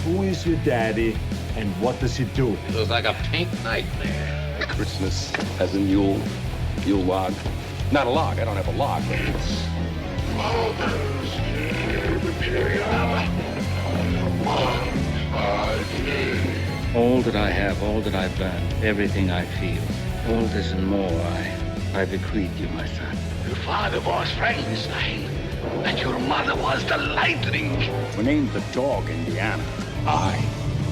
Who is your daddy, and what does he do? It was like a pink nightmare. Christmas has a Yule log. Not a log. I don't have a log. Father's Day, the period. All that I have, all that I've learned, everything I feel, all this and more I bequeath you, my son. Your father was Frankenstein, and your mother was the lightning. We named the dog Indiana. I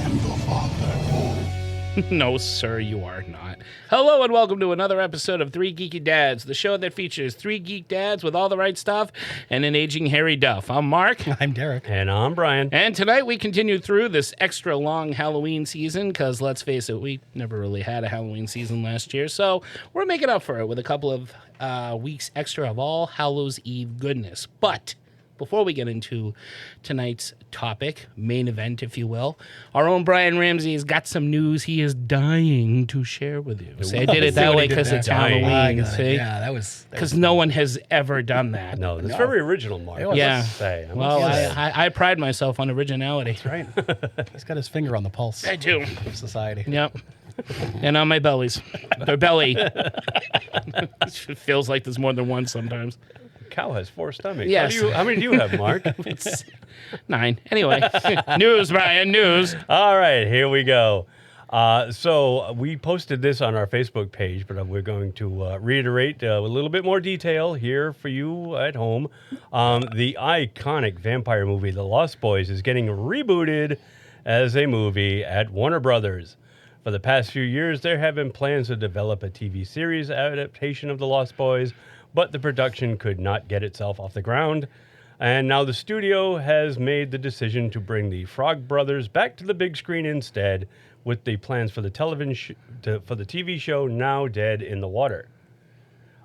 am your father. No, sir, you are not. Hello and welcome to another episode of Three Geeky Dads, the show that features three geek dads with all the right stuff and an aging Harry Duff. I'm Mark. I'm Derek. And I'm Brian. And tonight we continue through this extra long Halloween season because, let's face it, we never really had a Halloween season last year. So we're making up for it with a couple of weeks extra of All Hallows Eve goodness. But before we get into tonight's topic, main event, if you will, our own Brian Ramsey has got some news he is dying to share with you. See, I did it that way because it's Halloween, see? Yeah, that was... Because no one has ever done that. No, that's very original, Mark. Yeah. Well, I I pride myself on originality. That's right. He's got his finger on the pulse I do. of society. Yep. And on my bellies. Or belly. It feels like there's more than one sometimes. cow has four stomachs. Yes. How many do you have, Mark? It's 9. Anyway, news, Brian, news. All right, here we go. So we posted this on our Facebook page, but we're going to reiterate a little bit more detail here for you at home. The iconic vampire movie, The Lost Boys, is getting rebooted as a movie at Warner Brothers. For the past few years, there have been plans to develop a TV series adaptation of The Lost Boys, but the production could not get itself off the ground. And now the studio has made the decision to bring the Frog Brothers back to the big screen instead, with the plans for the TV show now dead in the water.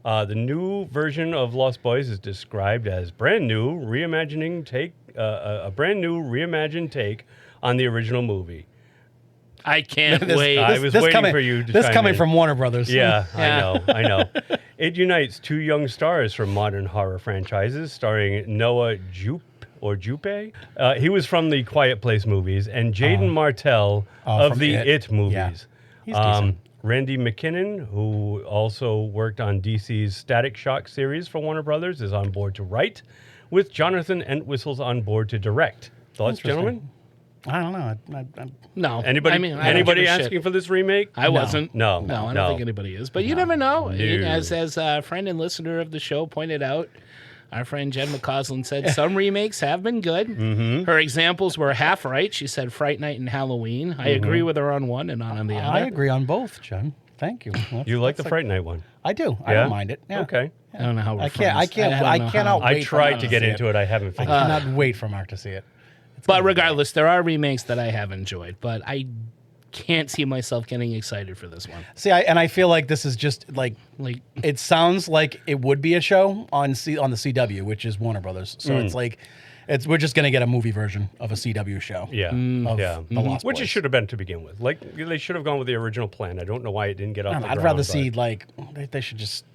The new version of Lost Boys is described as a brand new reimagined take on the original movie. I can't wait. I was waiting for you to This chime coming in. from Warner Brothers. Yeah, I know. It unites two young stars from modern horror franchises, starring Noah Jupe. He was from the Quiet Place movies, and Jaden Martell of from the It. It movies. Yeah. He's decent. Randy McKinnon, who also worked on DC's Static Shock series for Warner Brothers, is on board to write, with Jonathan Entwistle's on board to direct. Thoughts, gentlemen? I don't know. No. Anybody, I don't anybody give a asking shit. for this remake? I wasn't. No, I don't think anybody is. But you never know. No. As a friend and listener of the show pointed out, our friend Jen McCausland said some remakes have been good. Mm-hmm. Her examples were half right. She said Fright Night and Halloween. I agree with her on one and not on the other. I agree on both, Jen. Thank you. You like the Fright Night one? I do. I Yeah? don't mind it. Yeah. Okay. I don't know how we're I friends. cannot wait I for tried Mark to get see into it. I haven't I finished it. cannot wait for Mark to see it. But regardless, there are remakes that I have enjoyed. But I can't see myself getting excited for this one. See, I feel like this is just like Like, it sounds like it would be a show on the CW, which is Warner Brothers. So it's like we're just gonna get a movie version of a CW show. Yeah, Of yeah. The Lost Which it Boys. should have been to begin with. Like they should have gone with the original plan. I don't know why it didn't get off the ground. I'd rather but see like they should just.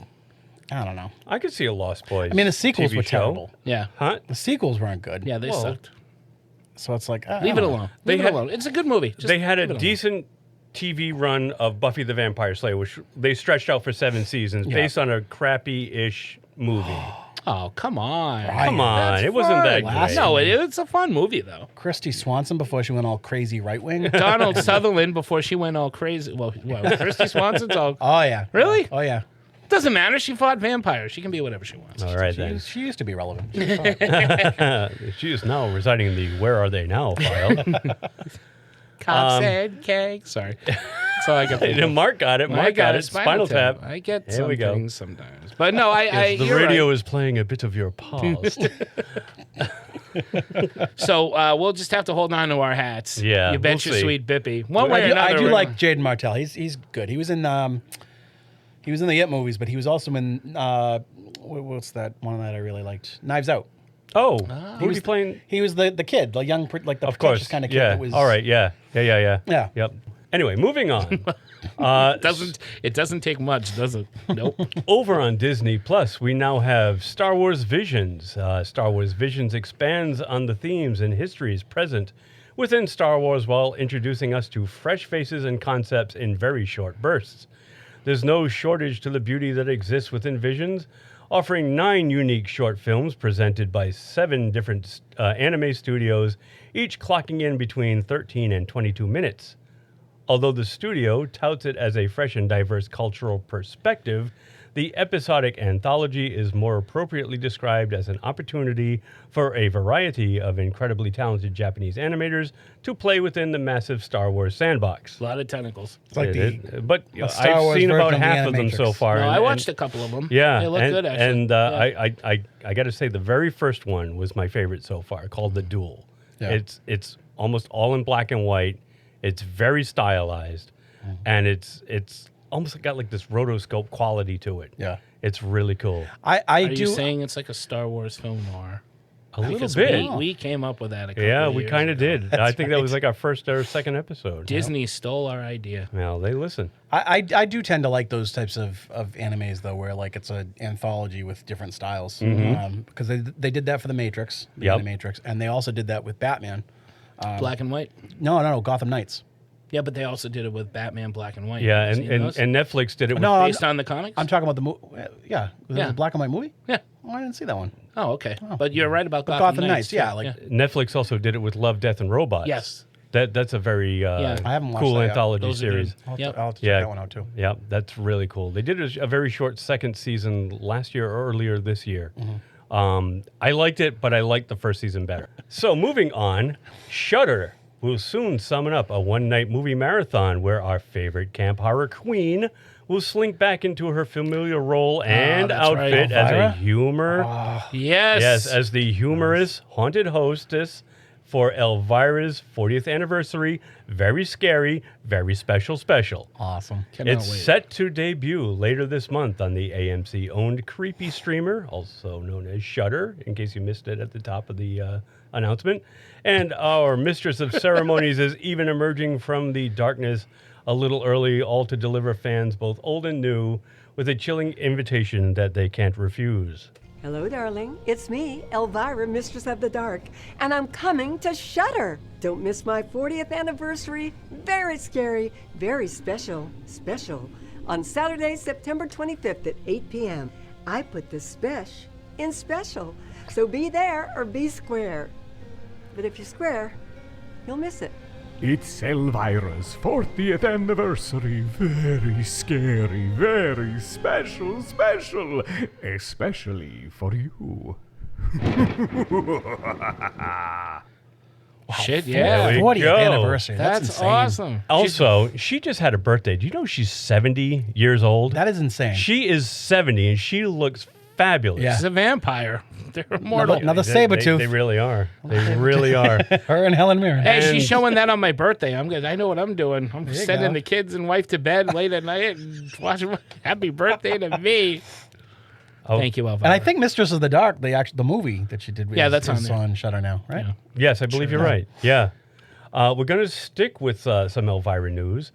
I don't know. I could see a Lost Boys. I mean, the sequels TV were show. terrible. yeah. Huh? The sequels weren't good. Yeah, they Well, sucked. So it's like Leave it alone. Leave it alone. It's a good movie. Just They had leave it a alone. decent TV run of Buffy the Vampire Slayer, which they stretched out for 7 seasons, based on a crappy-ish movie. Oh, come on. Come on, That's it wasn't that fun. great. No, it's a fun movie, though. Christy Swanson before she went all crazy right wing. Donald Sutherland before she went all crazy. Well, Christy Swanson's all... Oh yeah. Really? Oh yeah. Doesn't matter. She fought vampires. She can be whatever she wants. All right, She, then. used- she used to be relevant. She was fine. She is now residing in the Where Are They Now file. Cop said cake. Sorry. That's all I got. Mark got it. Mark got it. Spinal Tap. I get There some we go. things sometimes. But no, I The you're radio right. is playing a bit of your past. So we'll just have to hold on to our hats. Yeah, You bet we'll your see. sweet Bippy. One way or another. I do we're like gonna- Jaden Martell. He's good. He was in the It movies, but he was also in what's that one that I really liked? Knives Out. Oh, who was he playing? He was the kid, the young, like the Of course. kind of kid. Yeah. That was, All right. Yeah. Yeah. Yep. Anyway, moving on. It doesn't take much, does it? Nope. Over on Disney Plus, we now have Star Wars Visions. Star Wars Visions expands on the themes and histories present within Star Wars while introducing us to fresh faces and concepts in very short bursts. There's no shortage to the beauty that exists within Visions, offering 9 unique short films presented by 7 different anime studios, each clocking in between 13 and 22 minutes. Although the studio touts it as a fresh and diverse cultural perspective, the episodic anthology is more appropriately described as an opportunity for a variety of incredibly talented Japanese animators to play within the massive Star Wars sandbox. A lot of tentacles. It's like But Star I've Wars seen about version of the half of them so Animatrix. far. No, and- I and- watched a couple of them. Yeah, They look good, actually. And Yeah. I got to say, the very first one was my favorite so far, called The Duel. Yeah. It's almost all in black and white. It's very stylized, and it's almost got like this rotoscope quality to it. Yeah. It's really cool. I Are do. you saying it's like a Star Wars film noir? A little Because bit. we came up with that a couple Yeah, of we years kind of ago. did. I think that was like our first or second episode. Disney stole our idea. Well, they listen. I do tend to like those types of animes though, where like it's an anthology with different styles. Because they did that for the Matrix, the Yep. Animatrix, and they also did that with Batman. Black and white. No, Gotham Knights. Yeah, but they also did it with Batman Black and White. Yeah, Have you and seen those? Netflix did it with No, Based on the comics? I'm talking about the movie. Yeah, was it Yeah. a black and white movie? Yeah. Oh, I didn't see that one. Oh, okay. But you're right about But Gotham, Gotham Knights, yeah, like- Netflix also did it with Love, Death, and Robots. Yes. That's a very I haven't watched cool that yet. anthology Those are series. good. I'll have, Yep. to, I'll have to Yeah. check that one out too. Yeah, that's really cool. They did a very short second season last year or earlier this year. I liked it, but I liked the first season better. So moving on, Shudder will soon summon up a one-night movie marathon where our favorite camp horror queen will slink back into her familiar role and that's right. outfit as a Elvira? humor. Yes. Yes, as the humorous haunted hostess for Elvira's 40th anniversary. Very scary, very special. Awesome. It's set to debut later this month on the AMC-owned creepy streamer, also known as Shudder, in case you missed it at the top of the announcement. And our mistress of ceremonies is even emerging from the darkness a little early, all to deliver fans both old and new with a chilling invitation that they can't refuse. Hello, darling. It's me, Elvira, Mistress of the Dark, and I'm coming to Shudder. Don't miss my 40th anniversary. Very scary, very special, on Saturday, September 25th at 8 p.m. I put the spesh in special, so be there or be square. But if you're square, you'll miss it. It's Elvira's 40th anniversary. Very scary, very special, especially for you. Shit, yeah. There we 40th go. anniversary. That's That's insane. awesome. Also, she just had a birthday. Do you know she's 70 years old? That is insane. She is 70 and she looks fabulous. Yeah. She's a vampire. They're immortal. Another They- Sabretooth. They really are. They really are. Her and Helen Mirren. Hey, she's showing that on my birthday. I'm good. I know what I'm doing. I'm you sending go. the kids and wife to bed late at night and watching happy birthday to me. Oh. Thank you, Elvira. And I think Mistress of the Dark, the movie that she did, Yeah, is, that's on is there. on Shudder now, right? Yeah. Yes, I believe you're right. Yeah. We're going to stick with some Elvira news.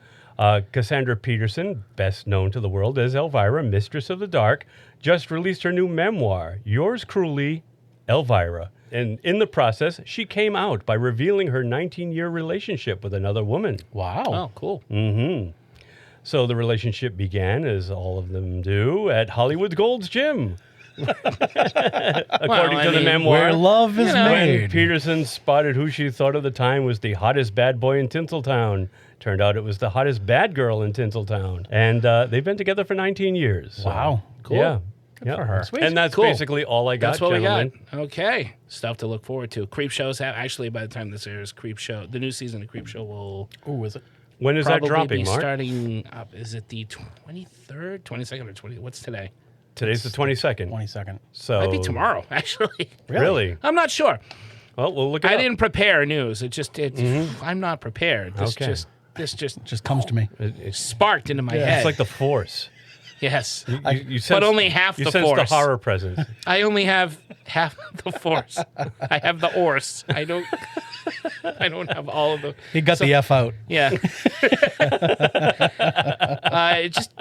Cassandra Peterson, best known to the world as Elvira, Mistress of the Dark, just released her new memoir, Yours Cruelly, Elvira. And in the process, she came out by revealing her 19-year relationship with another woman. Wow. Oh, cool. So the relationship began, as all of them do, at Hollywood's Gold's Gym. According to the memoir. Where love is When made. Peterson spotted who she thought at the time was the hottest bad boy in Tinseltown. Turned out it was the hottest bad girl in Tinseltown. And they've been together for 19 years. So, Wow. Cool. Yeah. Good for her. And that's Cool. basically all I got, That's what gentlemen. we got. Okay. Stuff to look forward to. Creep shows have, actually, by the time this airs, the new season of Creep Show will Ooh, is it? When is that probably dropping, be Mark? starting up. Is it the 23rd, 22nd, or 20? What's today? Today's the 22nd. 22nd. So Might be tomorrow, actually. Really? I'm not sure. Well, we'll look it I up. didn't prepare news. I'm not prepared. This Okay. just Comes to me. sparked into my head. It's like the Force. Yes. You sense, But only half you the sense Force. the horror presence. I only have half the force. I have the horse. I don't have all of the. He got the F out. Yeah. Just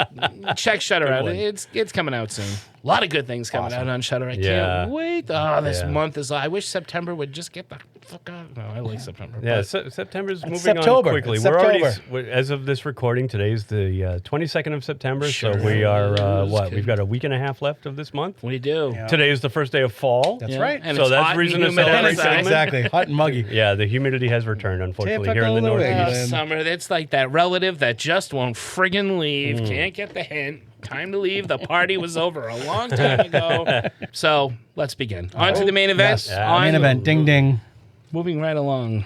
check Shudder out. one. It's coming out soon. A lot of good things coming out on Shudder. I can't wait. Oh, this month is. I wish September would just get the fuck out. No, I like September. Yeah, September's moving on quickly. We're already, as of this recording, today's the 22nd of September. So we are We've got a week and a half left of this month. We do. Yeah. Today is the first day of fall. That's right. And so that's reason to celebrate. Exactly. Hot and muggy. Yeah, the humidity has returned, unfortunately, here in the Northeast. Summer. It's like that relative that just won't friggin' leave. Can't get the hint. Time to leave. The party was over a long time ago. So let's begin. On to the main event. Yes. Main event. Ding, ding. Moving right along.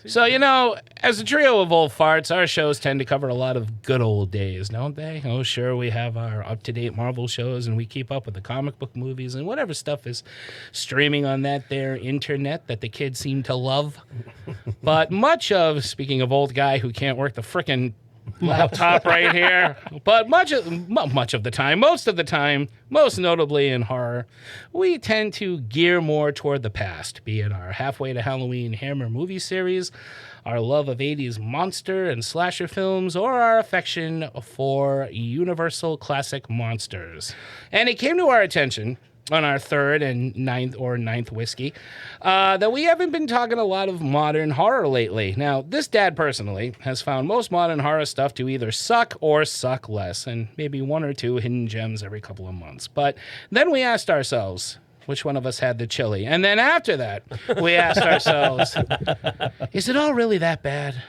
So, you know, as a trio of old farts, our shows tend to cover a lot of good old days, don't they? Oh, sure, we have our up-to-date Marvel shows, and we keep up with the comic book movies and whatever stuff is streaming on that there internet that the kids seem to love. But speaking of old guy who can't work the frickin' laptop right here, but most of the time, most notably in horror, we tend to gear more toward the past, be it our Halfway to Halloween Hammer movie series, our love of 80s monster and slasher films, or our affection for Universal classic monsters. And it came to our attention on our third and ninth whiskey, that we haven't been talking a lot of modern horror lately. Now, this dad personally has found most modern horror stuff to either suck or suck less, and maybe one or two hidden gems every couple of months. But then we asked ourselves, which one of us had the chili? And then after that, we asked ourselves, is it all really that bad?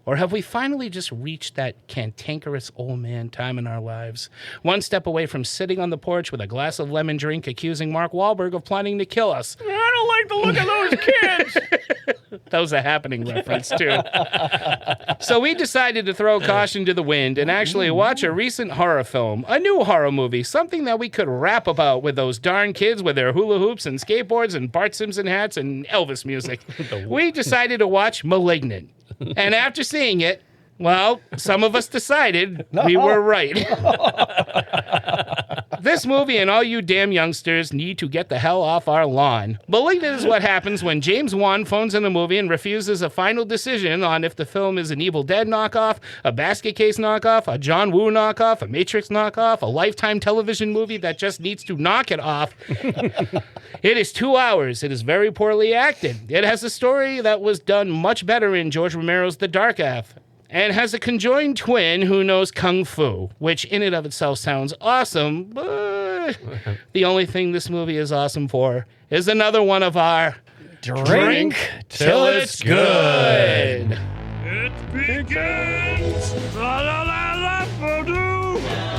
Or have we finally just reached that cantankerous old man time in our lives, one step away from sitting on the porch with a glass of lemon drink accusing Mark Wahlberg of plotting to kill us? I don't like the look of those kids. That was a Happening reference, too. So we decided to throw caution to the wind and actually watch a recent horror film, a new horror movie, something that we could rap about with those darn kids with their hula hoops and skateboards and Bart Simpson hats and Elvis music. We decided to watch Malignant. And after seeing it, well, some of us decided we were right. This movie and all you damn youngsters need to get the hell off our lawn. Malignant is what happens when James Wan phones in a movie and refuses a final decision on if the film is an Evil Dead knockoff, a Basket Case knockoff, a John Woo knockoff, a Matrix knockoff, a Lifetime television movie that just needs to knock it off. It is 2 hours. It is very poorly acted. It has a story that was done much better in George Romero's The Dark Half, and has a conjoined twin who knows Kung Fu, which in and of itself sounds awesome, but the only thing this movie is awesome for is another one of our Drink Till It's Good. It begins!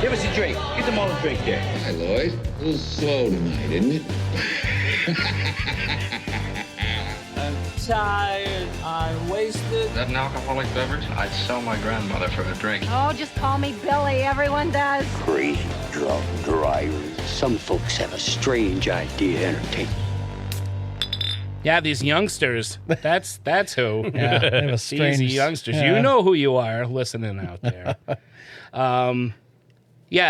Give us a drink. Get them all a drink there. Hi, Lloyd. A little slow tonight, isn't it? I'm tired. I'm wasted. Is that an alcoholic beverage? I'd sell my grandmother for a drink. Oh, just call me Billy. Everyone does. Crazy drunk drivers. Some folks have a strange idea of entertainment. Yeah, these youngsters. That's who. Yeah, they have a strange... These youngsters. Yeah. You know who you are listening out there.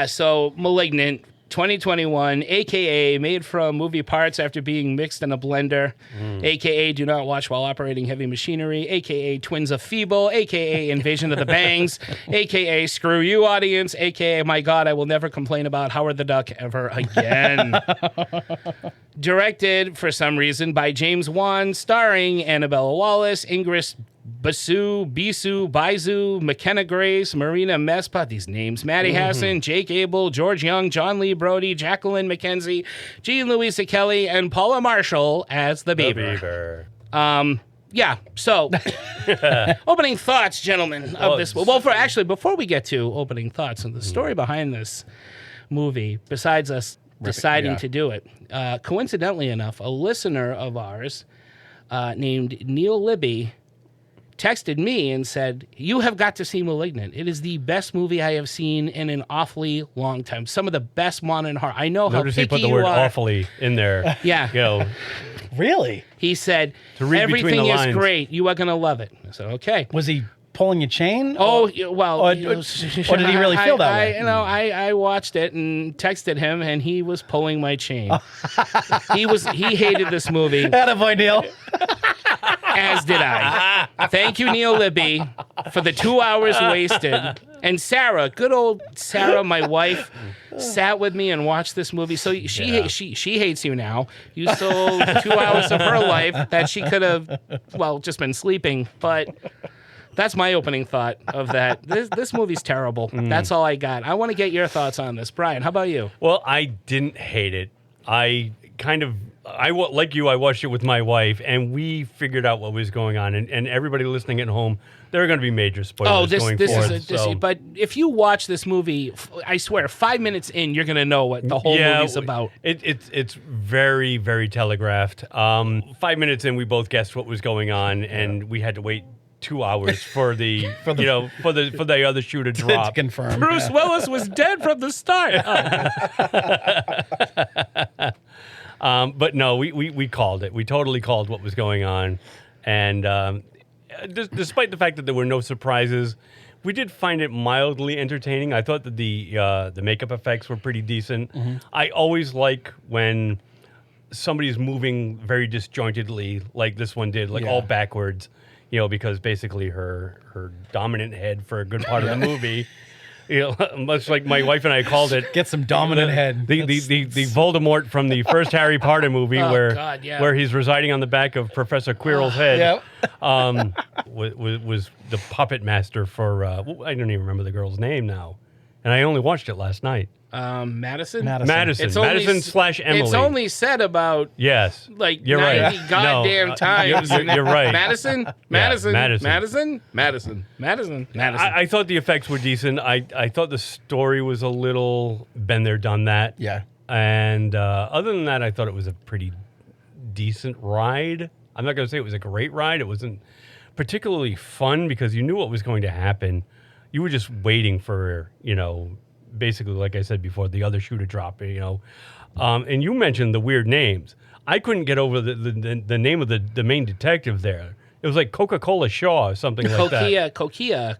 So Malignant 2021, a.k.a. made from movie parts after being mixed in a blender, a.k.a. do not watch while operating heavy machinery, a.k.a. Twins of Feeble, a.k.a. Invasion of the Bangs, a.k.a. Screw You Audience, a.k.a. My God, I will never complain about Howard the Duck ever again. Directed, for some reason, by James Wan, starring Annabella Wallace, Ingrid Bisu, McKenna Grace, Marina Mespa, these names, Maddie Hassan, Jake Abel, George Young, John Lee Brody, Jacqueline McKenzie, Jean Louisa Kelly, and Paula Marshall as the Beaver. So opening thoughts, gentlemen, of this. Well, before we get to opening thoughts and the story behind this movie, besides us deciding to do it, coincidentally enough, a listener of ours named Neil Libby texted me and said, "You have got to see Malignant. It is the best movie I have seen in an awfully long time. Some of the best modern horror. I know Notice how he picky put the word you are." awfully in there. Yeah. You know, Really? He said, To read between "Everything the is lines. great. You are going to love it." I said, "Okay." Was he pulling your chain? Oh, well. Or did he really feel that way? I watched it and texted him, and he was pulling my chain. He hated this movie. Attaboy, Neil. As did I. Thank you, Neil Libby. for the 2 hours wasted. And Sarah, good old Sarah, my wife, sat with me and watched this movie. So she hates you now. You sold 2 hours of her life that she could have, well, just been sleeping. But that's my opening thought of that. This movie's terrible. That's all I got. I want to get your thoughts on this. Brian, how about you? Well, I didn't hate it. I like you, I watched it with my wife, and we figured out what was going on. And everybody listening at home, there are going to be major spoilers going forward. But if you watch this movie, I swear, 5 minutes in, you're going to know what the whole movie's about. It's very, very telegraphed. 5 minutes in, we both guessed what was going on, and we had to wait 2 hours for the other shoe to drop. To confirm. Bruce Willis was dead from the start. But no, we called it. We totally called what was going on. And despite the fact that there were no surprises, we did find it mildly entertaining. I thought that the makeup effects were pretty decent. I always like when somebody's moving very disjointedly, like this one did, all backwards. Because basically her dominant head for a good part of the movie, much like my wife and I called it. Get some dominant head. The Voldemort from the first Harry Potter movie where he's residing on the back of Professor Quirrell's head. Was the puppet master for, I don't even remember the girl's name now. And I only watched it last night. Madison? Madison slash Emily. It's only said about like you're 90 right. goddamn times. You're right. Madison. I thought the effects were decent. I thought the story was a little been there, done that. Yeah. And other than that, I thought it was a pretty decent ride. I'm not going to say it was a great ride. It wasn't particularly fun because you knew what was going to happen. You were just waiting for, basically, like I said before, the other shoe to drop, And you mentioned the weird names. I couldn't get over the name of the main detective there. It was like Coca-Cola Shaw or something like that. Coquilla.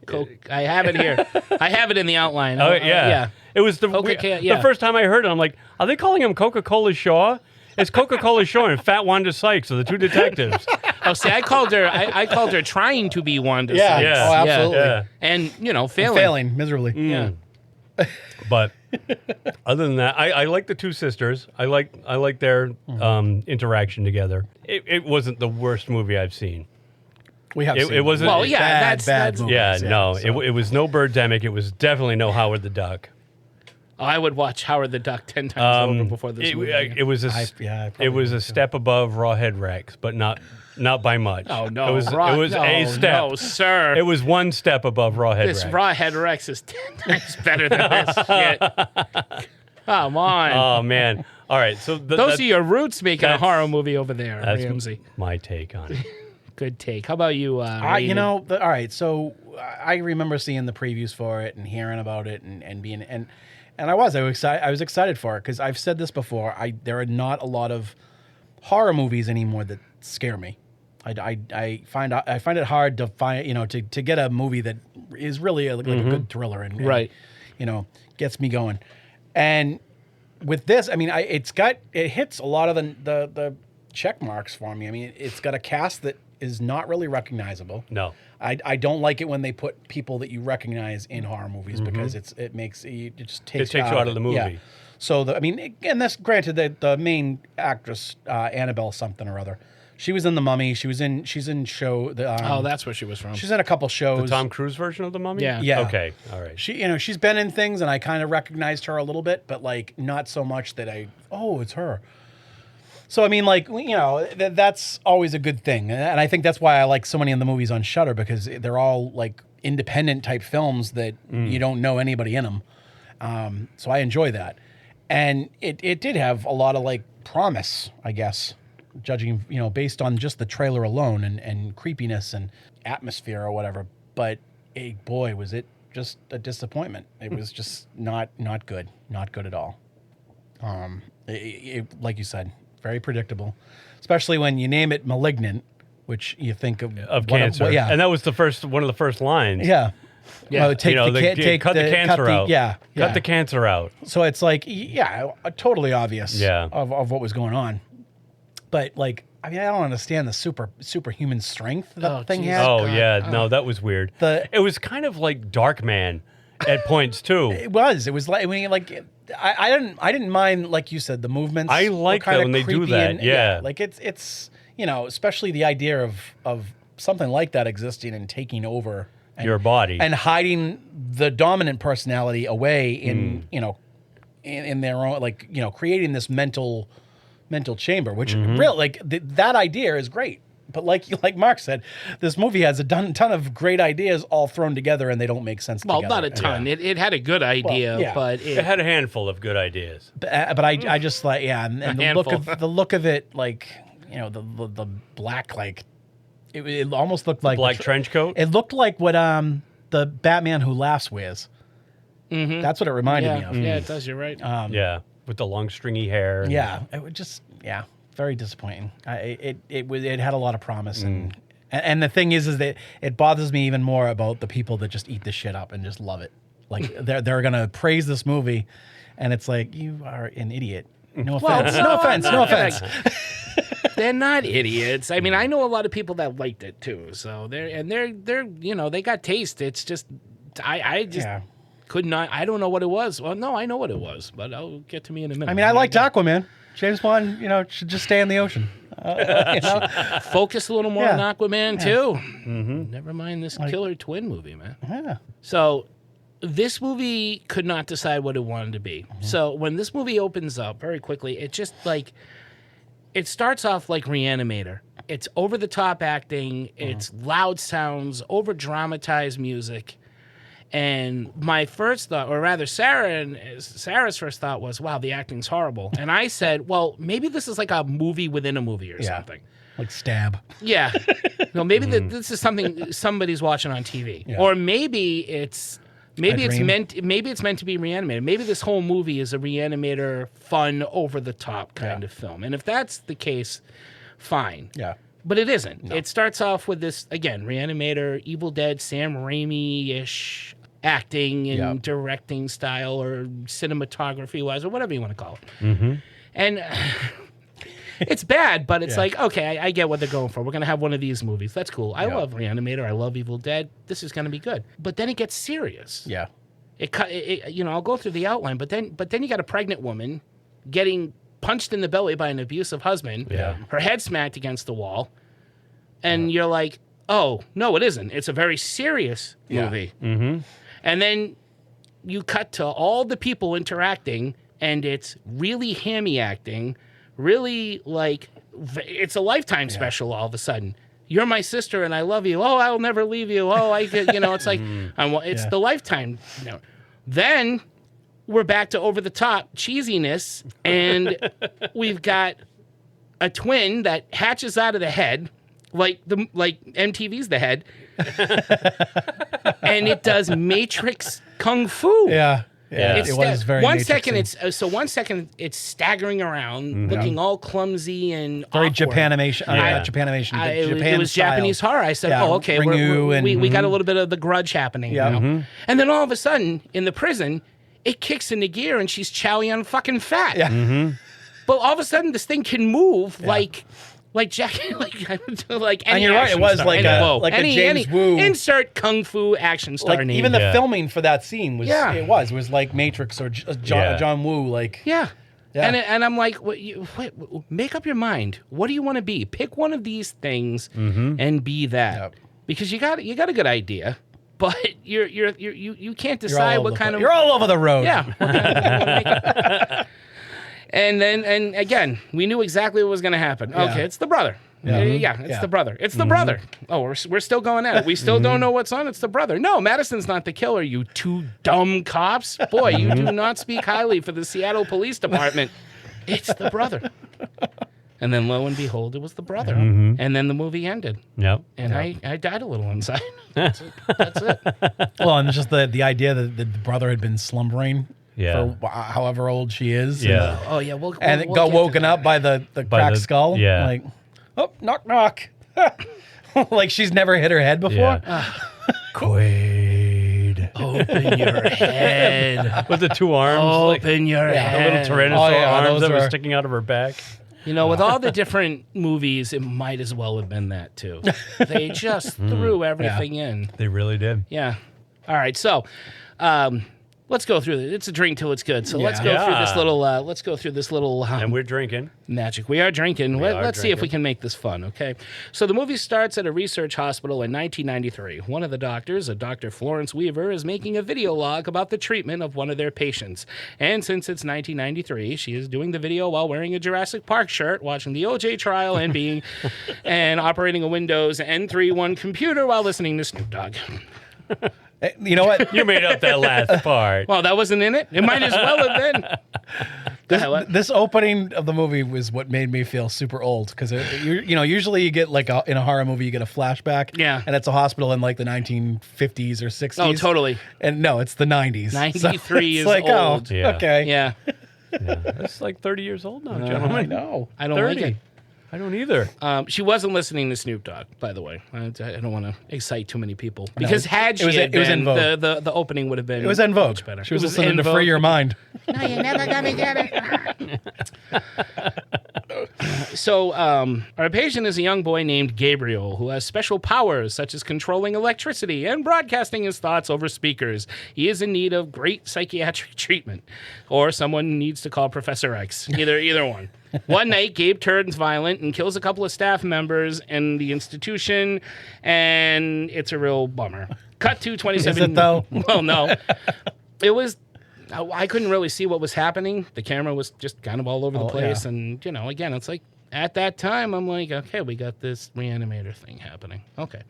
I have it here. I have it in the outline. Oh, yeah. It was the first time I heard it, I'm like, are they calling him Coca-Cola Shaw? It's Coca-Cola Shaw and Fat Wanda Sykes are the two detectives. Oh, see, I called her trying to be Wanda Sykes. Yeah. Oh, absolutely. Yeah. And, failing. Failing miserably. Yeah. But other than that, I like the two sisters. I like their interaction together. It wasn't the worst movie I've seen. We have seen it wasn't. Well, yeah, bad movies. Yeah, no, so. it was no Birdemic. It was definitely no Howard the Duck. I would watch Howard the Duck 10 times over before this movie. It was a step above Rawhead Rex, but not by much. Oh no, it was a step. No, sir. It was one step above Rawhead Rex. This Rawhead Rex is 10 times better than this shit. Come on. Oh man. All right. So those are your roots making a horror movie over there, Ramsey. My take on it. Good take. How about you? All right. So I remember seeing the previews for it and hearing about it and being and I was excited for it because I've said this before. There are not a lot of horror movies anymore that scare me. I find it hard to find to get a movie that is really a good thriller and gets me going. And with this, I mean, it hits a lot of the check marks for me. I mean, it's got a cast that is not really recognizable. No. I don't like it when they put people that you recognize in horror movies because it takes you out of the movie. Yeah. So and that's granted that the main actress Annabelle something or other, she was in The Mummy. She's in show. That's where she was from. She's in a couple shows. The Tom Cruise version of The Mummy. Yeah. Okay. All right. She's been in things, and I kind of recognized her a little bit, but not so much that it's her. So, I mean, that's always a good thing. And I think that's why I like so many of the movies on Shudder, because they're all, independent type films that you don't know anybody in them. So I enjoy that. And it did have a lot of, promise, I guess, judging, based on just the trailer alone and creepiness and atmosphere or whatever. But, boy, was it just a disappointment. It was just not good. Not good at all. Like you said, very predictable, especially when you name it Malignant, which you think of cancer. And that was one of the first lines. Yeah. Yeah. Well, cut the cancer out. Cut the cancer out. So it's totally obvious of what was going on. But I mean, I don't understand the superhuman strength that thing Jesus had. Oh, God. yeah. No, that was weird. It was kind of like Darkman at points, too. It was like, I mean, like, I didn't mind, like you said, the movements. I like that when they do that, yeah. Like, it's you know, especially the idea of something like that existing and taking over. Your body. And hiding the dominant personality away in, you know, in their own, like, you know, creating this mental chamber, which really, like, that idea is great. But like Mark said, this movie has a ton of great ideas all thrown together, and they don't make sense together. Well, not a ton. Yeah. It had a good idea, yeah. but It had a handful of good ideas. But I just like, yeah, and the look of it, like, you know, the black, like, it almost looked like Black trench coat? It looked like what the Batman Who Laughs wears. Mhm. That's what it reminded me of. Yeah, it does. You're right. Yeah, with the long stringy hair. Yeah, it would just very disappointing. It had a lot of promise, and the thing is that it bothers me even more about the people that just eat this shit up and just love it. Like they're gonna praise this movie, and it's like, you are an idiot. No offense. No offense. They're not idiots. I mean, I know a lot of people that liked it too. So they're you know, they got taste. It's just I just could not. I don't know what it was. Well, no, I know what it was, but I'll get to me in a minute. I mean, I liked Aquaman. James Wan, you know, should just stay in the ocean. You know? Focus a little more on Aquaman too. Mm-hmm. Never mind this killer twin movie, man. Yeah. So this movie could not decide what it wanted to be. So when this movie opens up very quickly, it just like it starts off like Reanimator. It's over the top acting. It's loud sounds, over dramatized music. And my first thought, or rather Sarah's first thought was, wow, the acting's horrible. And I said, well, maybe this is like a movie within a movie or something. Like Stab. Yeah. No, maybe this is something somebody's watching on TV. Yeah. Or maybe it's meant to be Reanimated. Maybe this whole movie is a Reanimator fun, over the top kind of film. And if that's the case, fine. Yeah. But it isn't. No. It starts off with this, again, Reanimator, Evil Dead, Sam Raimi-ish acting and directing style, or cinematography-wise, or whatever you want to call it. Mm-hmm. And it's bad, but it's like, okay, I get what they're going for. We're going to have one of these movies. That's cool. I love Reanimator. I love Evil Dead. This is going to be good. But then it gets serious. Yeah. It you know, I'll go through the outline, but then you got a pregnant woman getting punched in the belly by an abusive husband, her head smacked against the wall, and you're like, oh, no, it isn't. It's a very serious movie. Mm-hmm. And then you cut to all the people interacting, and it's really hammy acting, really like, it's a Lifetime special all of a sudden. You're my sister, and I love you. Oh, I'll never leave you. Oh, I could, you know, it's like, it's the Lifetime. You know. Then we're back to over the top cheesiness, and we've got a twin that hatches out of the head, like MTV's The Head, and it does Matrix Kung Fu. Yeah. It was very one Matrixy. second it's staggering around, looking all clumsy and very awkward. Japanimation. Not Japanimation. But Japan it was style. Japanese horror. I said, oh, okay, we got a little bit of The Grudge happening. Yeah. You know? And then all of a sudden, in the prison, it kicks into gear, and she's Chow Yun fucking fat. Yeah. Mm-hmm. But all of a sudden, this thing can move like Jackie, like any and you're right, it was star. like a James Wu. Insert kung fu action star like name. even the filming for that scene was it was like Matrix or John Woo, like And I'm like, make up your mind. What do you want to be? Pick one of these things and be that, because you got a good idea, but you can't decide what kind of. You're all over the road. Yeah. And again, we knew exactly what was going to happen. Okay, it's the brother. It's the brother. It's the brother. Oh, we're still going at it. We still don't know what's on. It's the brother. No, Madison's not the killer, you two dumb cops. Boy, you do not speak highly for the Seattle Police Department. It's the brother. And then lo and behold, it was the brother. And then the movie ended. Yep. And I died a little inside. That's it. Well, and it's just the idea that the brother had been slumbering for however old she is. Yeah. And it got woken up by the cracked skull. Yeah. Like, oh, knock, knock. Like she's never hit her head before. Quaid. Open your head. With the two arms. Open your head. The little tyrannosaur arms that were sticking out of her back. You know, with all the different movies, it might as well have been that too. They just threw everything in. They really did. Yeah. All right. So, let's go through it. It's a drink till it's good. So let's go through this little. Let's go through this little. And we're drinking. Magic. We are drinking. Let's see if we can make this fun. Okay. So the movie starts at a research hospital in 1993. One of the doctors, a Dr. Florence Weaver, is making a video log about the treatment of one of their patients. And since it's 1993, she is doing the video while wearing a Jurassic Park shirt, watching the OJ trial, and operating a Windows N31 computer while listening to Snoop Dogg. You know what? You made up that last part. Well, that wasn't in it. It might as well have been. This opening of the movie was what made me feel super old because usually you get like in a horror movie you get a flashback. Yeah. And it's a hospital in like the 1950s or 60s. Oh, totally. And no, it's the 90s. 93 is like, old. Oh, okay. Yeah. That's like 30 years old now, gentlemen. I know. I don't 30. like it. I don't either. She wasn't listening to Snoop Dogg, by the way. I don't want to excite too many people because had she it was in Vogue. the opening would have been. It was en vogue. much better. She was listening to Free Your Mind. No, you never gonna get it. So, our patient is a young boy named Gabriel who has special powers such as controlling electricity and broadcasting his thoughts over speakers. He is in need of great psychiatric treatment, or someone needs to call Professor X. Either one. One night, Gabe turns violent and kills a couple of staff members in the institution, and it's a real bummer. Cut to 27. Is it though? Well, no. It was. I couldn't really see what was happening. The camera was just kind of all over the place, and again, it's like at that time, I'm like, okay, we got this reanimator thing happening. Okay.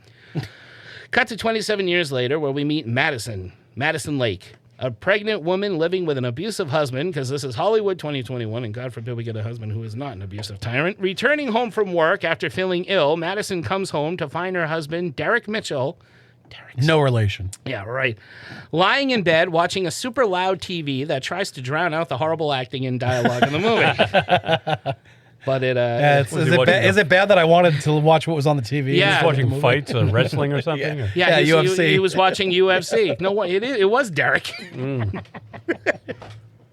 Cut to 27 years later, where we meet Madison Lake. A pregnant woman living with an abusive husband, because this is Hollywood 2021, and God forbid we get a husband who is not an abusive tyrant. Returning home from work after feeling ill, Madison comes home to find her husband, Derek Mitchell. No relation. Yeah, right. Lying in bed, watching a super loud TV that tries to drown out the horrible acting and dialogue in the movie. But is it bad that I wanted to watch what was on the TV? Yeah. He was watching fights or wrestling or something? Yeah, UFC. He was watching UFC. No, it was Derek.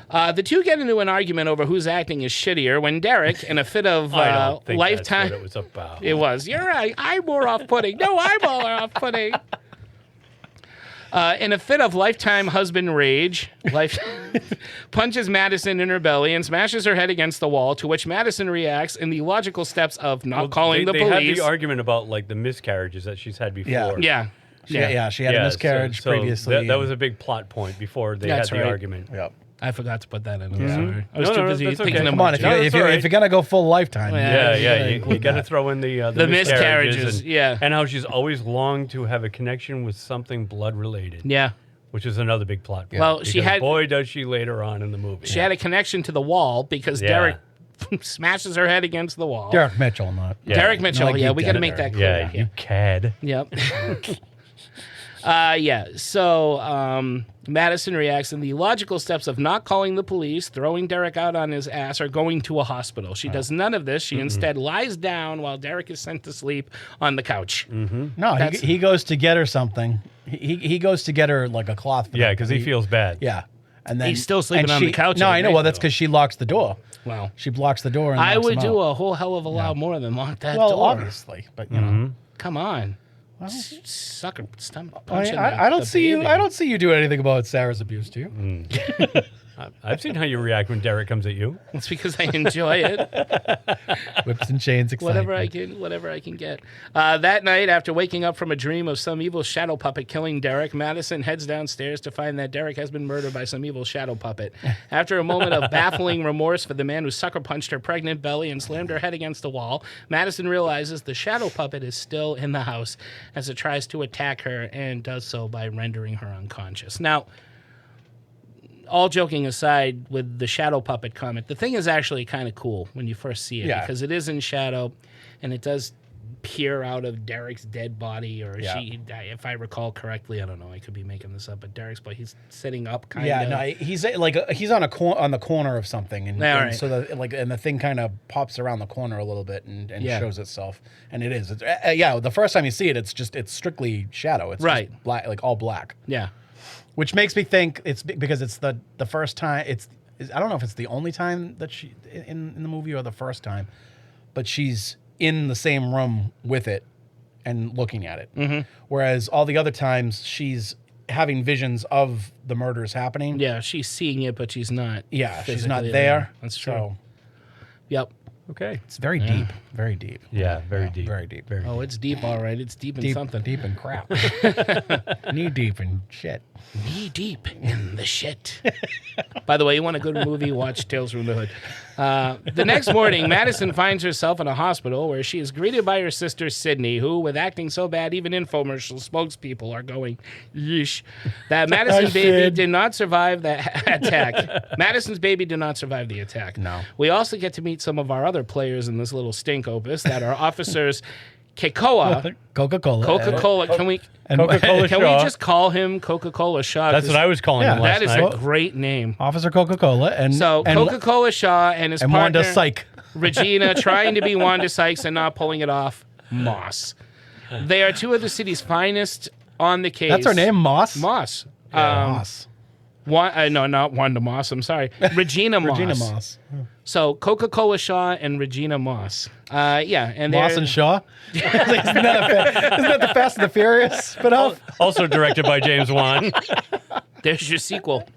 The two get into an argument over whose acting is shittier when Derek, in a fit of I don't think lifetime... that's what it was about. It was. You're right. I'm more off-putting. No, I'm more off-putting. In a fit of lifetime husband rage, punches Madison in her belly and smashes her head against the wall, to which Madison reacts in the logical steps of not calling the police. They had the argument about like the miscarriages that she's had before. Yeah. She had a miscarriage previously. That was a big plot point before they had the argument. Yep. I forgot to put that in. I'm sorry. I was too busy that's thinking okay. of Come on, if you're gonna go full lifetime. You got to throw in the miscarriages. And how she's always longed to have a connection with something blood related. Yeah. Which is another big plot point. Well, boy, does she later on in the movie. She had a connection to the wall because Derek smashes her head against the wall. Derek Mitchell, not. Yeah. Derek Mitchell, Not like we got to make that clear. Yeah, you cad. Yep. So Madison reacts in the logical steps of not calling the police, throwing Derek out on his ass, or going to a hospital. She does none of this. She instead lies down while Derek is sent to sleep on the couch. No, he goes to get her something. He goes to get her like a cloth. Yeah, because he feels bad. Yeah. And then He's still sleeping on the couch. No, all I know. night, Well, that's though. because she locks the door. Well, She blocks the door. And I locks would him do out. a whole hell of a lot more than lock that Well, door. obviously, but you know. Come on. Sucker stomach punching I don't the see you. baby. I don't see you doing anything about Sarah's abuse, do you? I've seen how you react when Derek comes at you. It's because I enjoy it. Whips and chains, excitement. Whatever I can get. That night, after waking up from a dream of some evil shadow puppet killing Derek, Madison heads downstairs to find that Derek has been murdered by some evil shadow puppet. After a moment of baffling remorse for the man who sucker punched her pregnant belly and slammed her head against the wall, Madison realizes the shadow puppet is still in the house as it tries to attack her and does so by rendering her unconscious. Now, all joking aside with the shadow puppet comment, the thing is actually kind of cool when you first see it because it is in shadow and it does peer out of Derek's dead body, or she, if I recall correctly, I don't know, I could be making this up, but Derek's body, he's sitting up kind of. Yeah, no, he's like he's on on the corner of something, and so the thing kind of pops around the corner a little bit and shows itself, and it is. It's, the first time you see it, it's strictly shadow. It's right, just black, like all black. Yeah. Which makes me think it's because it's the first time I don't know if it's the only time that she in the movie or the first time, but she's in the same room with it and looking at it. Mhm. Whereas all the other times she's having visions of the murders happening. Yeah, she's seeing it, but she's not. Yeah, she's not physically there. That's true. So Yep. Okay. it's very deep. Very deep. Yeah, very deep. Very deep. Very Oh, it's deep, all right. It's deep in Deep, something. deep in crap. Knee deep in shit. Knee deep in the shit. By the way, you want a good movie? Watch Tales from the Hood. The next morning, Madison finds herself in a hospital where she is greeted by her sister Sydney, who, with acting so bad, even infomercial spokespeople are going, yeesh. That Madison's baby did not survive the attack. Madison's baby did not survive the attack. No. We also get to meet some of our other players in this little stink opus that are officers Kekoa. Coca-Cola. Coca-Cola. Can we Coca-Cola can Shaw. we just call him Coca-Cola Shaw? That's what I was calling Yeah, him last That is night. a great name. Officer Coca-Cola and So and, Coca-Cola Shaw and his and partner Wanda Syke. Regina trying to be Wanda Sykes and not pulling it off. Moss. They are two of the city's finest on the case. That's her name, Moss. Moss. Moss. No, not Wanda Moss. I'm sorry, Regina Moss. Regina Moss. So Coca-Cola Shaw and Regina Moss. Yeah, and Moss they're- and Shaw. isn't that the Fast and the Furious spinoff? Also directed by James Wan. There's your sequel.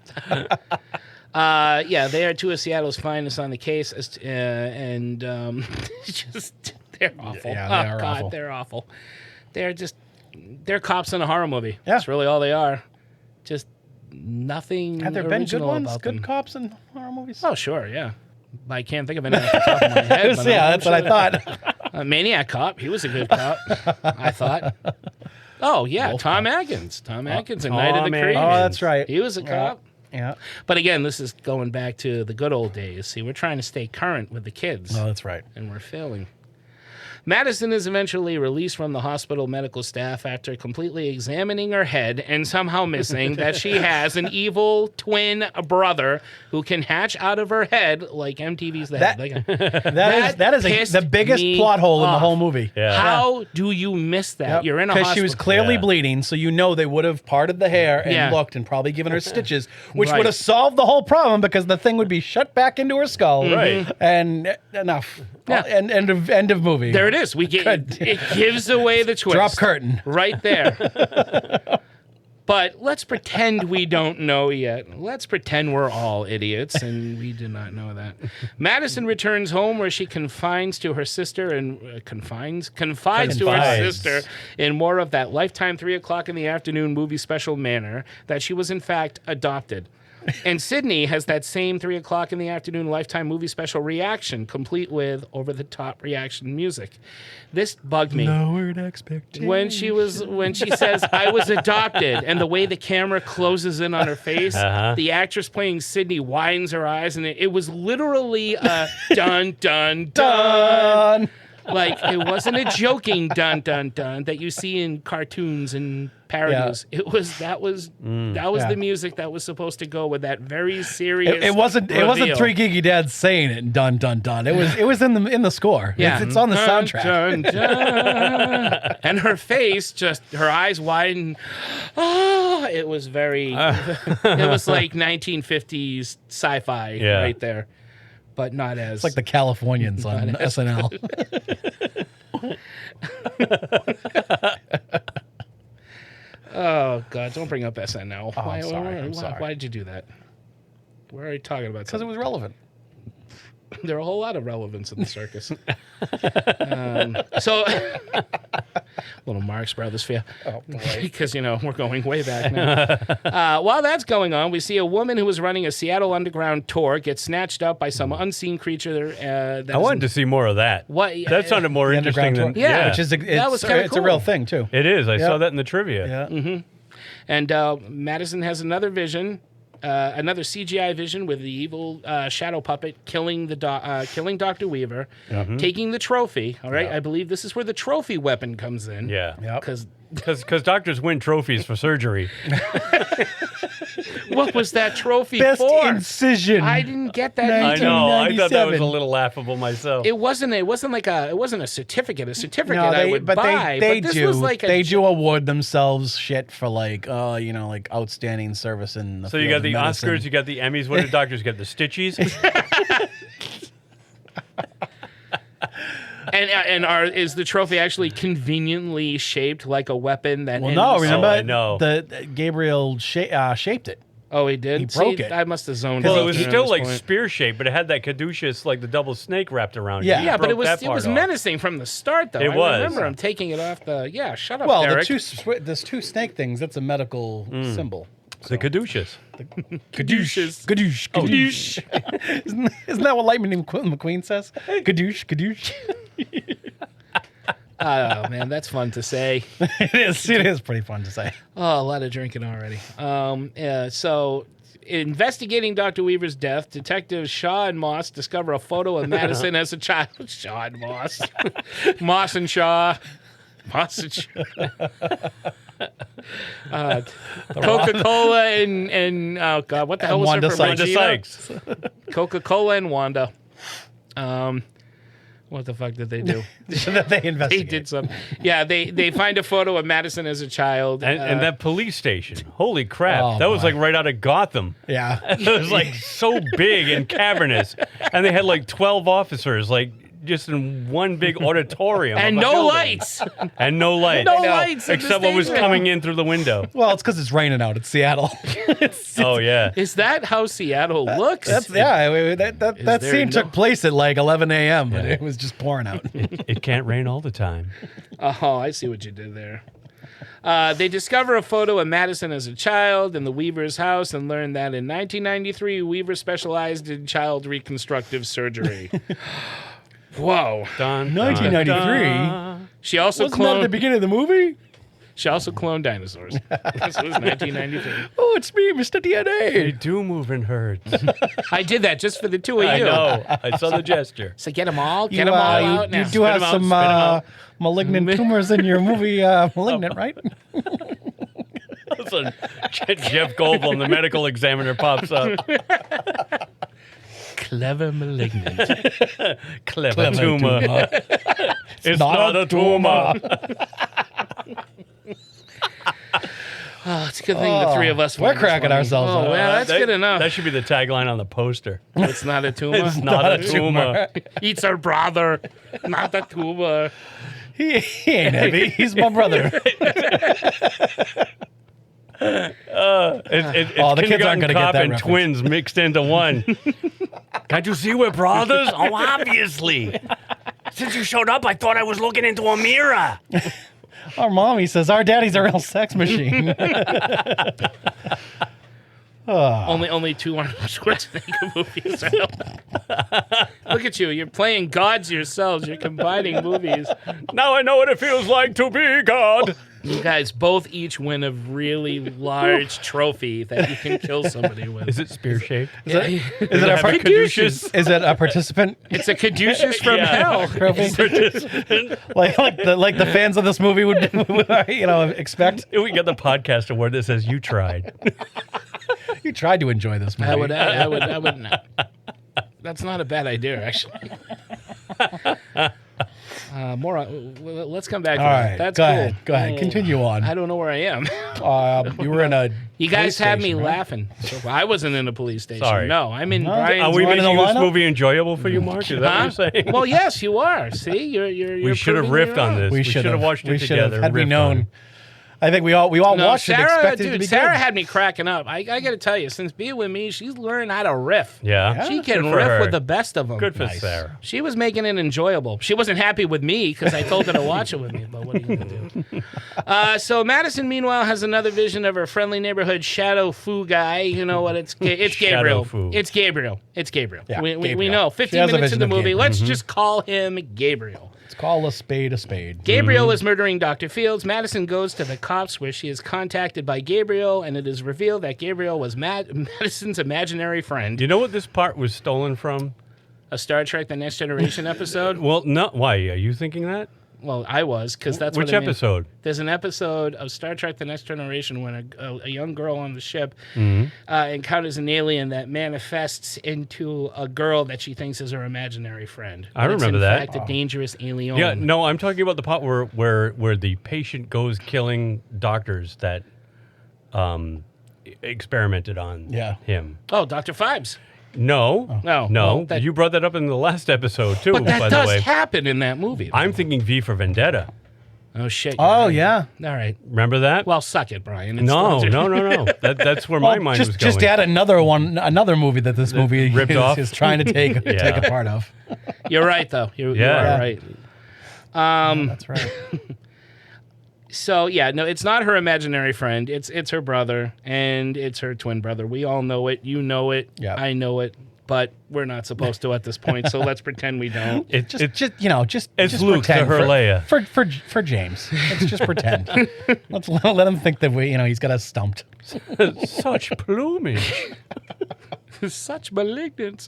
Yeah, they are two of Seattle's finest on the case, and just they're awful. Yeah, they are God, awful. they're awful. They're cops in a horror movie. Yeah. That's really all they are. Just nothing. Have there been good original ones? about Good them. cops in horror movies? Oh, sure, yeah. I can't think of any off the top of my head. but Yeah, I'm that's what I sure. thought. Maniac Cop. He was a good cop. I thought. Oh yeah, Tom Atkins. Tom Atkins in Night of the Tom Creeps. Oh, that's right. He was a cop. Yeah. But again, this is going back to the good old days. See, we're trying to stay current with the kids, Oh, that's right. and we're failing. Madison is eventually released from the hospital medical staff after completely examining her head and somehow missing that she has an evil twin brother who can hatch out of her head like MTV's The Head. That is pissed the biggest me plot hole in the off. whole movie. Yeah. How do you miss that? Yep. You're in a hospital. Because she was clearly Yeah. bleeding, so you know they would have parted the hair and Yeah. looked and probably given her stitches, which Right. would have solved the whole problem because the thing would be shut back into her skull. Right. And enough. Yeah. And end of movie. There it is. We get it gives away the twist. Drop curtain. Right there. But let's pretend we don't know yet. Let's pretend we're all idiots and we did not know that. Madison returns home where she confides to her sister and confides to her sister in more of that Lifetime 3 o'clock in the afternoon movie special manner that she was in fact adopted. And Sydney has that same 3 o'clock in the afternoon Lifetime movie special reaction, complete with over-the-top reaction music. This bugged me. Lowered expectations. When she says I was adopted, and the way the camera closes in on her face, the actress playing Sydney widens her eyes, and it was literally a dun dun dun. Like it wasn't a joking dun dun dun that you see in cartoons and parodies. Yeah. That was the music that was supposed to go with that very serious. It wasn't reveal. three geeky dads saying it. Dun dun dun. It was in the score. Yeah, It's on the soundtrack. Dun, dun. And her face, just her eyes widen. Oh, it was very. It was like 1950s sci-fi right there, but not as. It's like the Californians on SNL. Oh God! Don't bring up SNL. Oh, I'm sorry. Why did you do that? We're already talking about Because it was relevant. There are a whole lot of relevance in the circus. So, little Marx Brothers for you. Oh, boy. Because, we're going way back now. While that's going on, we see a woman who was running a Seattle Underground tour get snatched up by some unseen creature. I wanted to see more of that. What? That sounded more The interesting than Underground tour. Yeah. Which is That was kinda it's a cool. real thing too. It is. I saw Yep. that in the trivia. Yeah. Mm-hmm. And Madison has another vision. Another CGI vision with the evil shadow puppet killing killing Dr. Weaver, taking the trophy. All right, I believe this is where the trophy weapon comes in. Yeah. Yep. Because Because doctors win trophies for surgery. What was that trophy Best for? incision. I didn't get that. I know. I thought that was 1997. a little laughable myself. It wasn't a certificate. A certificate No, I would buy. They but this do. was like They do award themselves shit for like, like outstanding service in the So you field got of the medicine. Oscars, you got the Emmys. What do doctors get? The Stitchies? Is the trophy actually conveniently shaped like a weapon that? Well, no, remember I know. the Gabriel shaped it. Oh, he did. He broke it. I must have zoned. Well, out it was there at still this like point. spear shaped, but it had that caduceus, like the double snake wrapped around Yeah. it. You Yeah, but broke it that was part off. menacing from the start, though. It I was. remember him taking it off the. Yeah, shut up, Well, Derek. there's two snake things. That's a medical symbol. The caduceus. Kadoosh. Kadoosh. Kadoosh. Isn't that what Lightning McQueen says? Kadoosh. Kadoosh. Oh man, that's fun to say. It is pretty fun to say. Oh, a lot of drinking already. So, investigating Dr. Weaver's death, detectives Shaw and Moss discover a photo of Madison as a child. Shaw and Moss. Moss and Shaw. Moss and Shaw. Coca-Cola and oh god, what the hell was Wanda her from Sykes. Regina? Wanda Sykes. Coca-Cola and Wanda. What the fuck did they do? That they They investigate. did something. Yeah, they find a photo of Madison as a child. And that police station. Holy crap. Oh, that was boy. like right out of Gotham. Yeah. It was like so big and cavernous. And they had like 12 officers, like just in one big auditorium. and of a no building. lights. And no lights. No lights in the Except what was station. coming in through the window. Well, it's because it's raining out. It's Seattle. Oh, yeah. Is that how Seattle looks? That there scene no- took place at like 11 a.m., but it was just pouring out. It can't rain all the time. Oh, I see what you did there. They discover a photo of Madison as a child in the Weaver's house and learn that in 1993, Weaver specialized in child reconstructive surgery. Whoa. Dun, 1993? She also Wasn't that at the cloned. beginning of the movie? She also cloned dinosaurs. This was 1993. Oh, it's me, Mr. They DNA. do move in herds. I did that just for the two of I you. know. I saw the gesture. So get them all. Get them all out now. You do have them out, some spit 'em out. malignant tumors in your movie, Malignant, right? So Jeff Goldblum, the medical examiner, pops up. Clever malignant. Clever tumor. It's not a tumor. Oh, it's a good thing the three of us. We're find this cracking funny. ourselves Oh, up. well, that's That- good enough. That should be the tagline on the poster. It's not a tumor. It's not a tumor. Eats our brother, not a tumor. He ain't heavy. He's my brother. It's Oh, the kids aren't Kindergarten gonna get Cop that and reference. twins mixed into one. Can't you see we're brothers? Oh, obviously. Since you showed up, I thought I was looking into a mirror. Our mommy says our daddy's a real sex machine. Only two Arnold Schwarzenegger movies. Look at you. You're playing gods yourselves. You're combining movies. Now I know what it feels like to be God. You guys both each win a really large trophy that you can kill somebody with. Is it spear shaped? Is it have a caduceus? Is it a participant? It's a caduceus from hell. Trophy? like the fans of this movie would expect. We got the podcast award that says you tried. You tried to enjoy this movie. I would not. That's not a bad idea, actually. More on, let's come back to All that. right, That's go cool. ahead. Go ahead. Continue on. I don't know where I am. You were in a. You guys police had me station, right? laughing. So I wasn't in a police station. Sorry. No, I'm in No? Brian's. Are we Joining making the this lineup? movie enjoyable for you, Mark? Is that what you're saying? Well, yes, you are. See, you're we should have proving me riffed on wrong. this. We should have watched it together. Had we riffed on known. it. I think we all No, watched it expecting it to be Sarah good. had me cracking up. I got to tell you, since being with me, she's learned how to riff. Yeah. She can Good for riff her. with the best of them. Good for Sarah. She was making it enjoyable. She wasn't happy with me because I told her to watch it with me, but what are you going to do? So Madison, meanwhile, has another vision of her friendly neighborhood shadow foo guy. You know what? It's Gabriel. Shadow foo. It's Gabriel. It's Gabriel. Yeah, We Gabriel. know. She 15 has a minutes in vision the of movie. Gabriel. Let's just call him Gabriel. Let's call a spade a spade. Gabriel is murdering Dr. Fields. Madison goes to the cops where she is contacted by Gabriel, and it is revealed that Gabriel was Madison's imaginary friend. You know what this part was stolen from? A Star Trek The Next Generation episode? Well, no. Why? Are you thinking that? Well, I was, because that's Which what I mean. episode? There's an episode of Star Trek: The Next Generation when a young girl on the ship encounters an alien that manifests into a girl that she thinks is her imaginary friend. I remember that. It's in fact a dangerous alien. Yeah, no, I'm talking about the part where the patient goes killing doctors that experimented on him. Oh, Dr. Fibes. No. Well, you brought that up in the last episode, too, But that by the way. does happen in that movie. I'm thinking V for Vendetta. Oh, shit. Oh, right. yeah. All right. Remember that? Well, suck it, Brian. It's No. not- That's where my mind was going. Just add another movie that this movie ripped off? is trying to take a part of. You're right, though. You are right. That's right. So, yeah, no, it's not her imaginary friend. It's her brother, and it's her twin brother. We all know it. You know it. Yeah. I know it. But we're not supposed to at this point, so let's pretend we don't. It's It's Luke to pretend her Leia. for James. Let's just pretend. Let's let him think that he's got us stumped. Such plumage. Such malignance.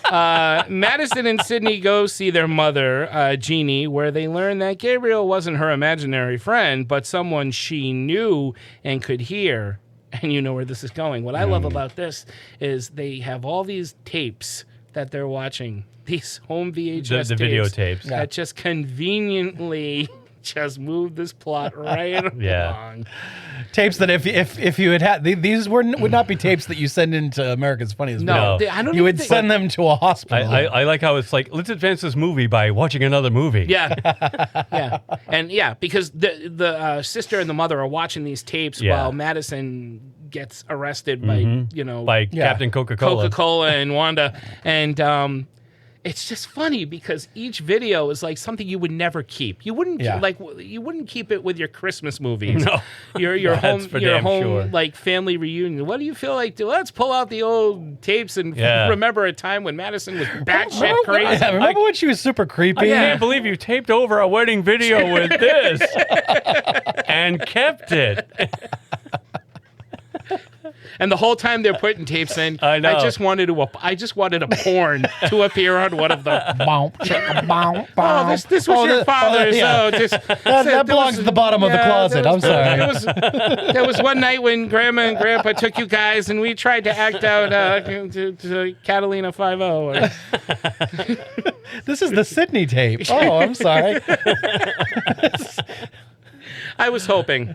Madison and Sydney go see their mother, Jeannie, where they learn that Gabriel wasn't her imaginary friend, but someone she knew and could hear. And you know where this is going. What I love about this is they have all these tapes that they're watching, these home VHS the videotapes. that just conveniently just move this plot right along. Tapes that if you had these would not be tapes that you send into America's Funniest No, Video. I don't You even would think- send them to a hospital. I like how it's like, let's advance this movie by watching another movie. Yeah, yeah, and because the sister and the mother are watching these tapes while Madison gets arrested by Captain Coca-Cola and Wanda, and it's just funny because each video is like something you would never keep. You wouldn't you wouldn't keep it with your Christmas movies. No, your that's home for damn sure. like family reunion. What do you feel like? Let's pull out the old tapes and remember a time when Madison was batshit crazy. Yeah, remember when she was super creepy? I can't believe you taped over a wedding video with this and kept it. And the whole time they're putting tapes in, I know. I just wanted a porn to appear on one of them. Oh, this was your father's. That belongs at the bottom of the closet. I'm sorry. There was one night when Grandma and Grandpa took you guys, and we tried to act out to Catalina 5-0. This is the Sydney tape. Oh, I'm sorry. I was hoping.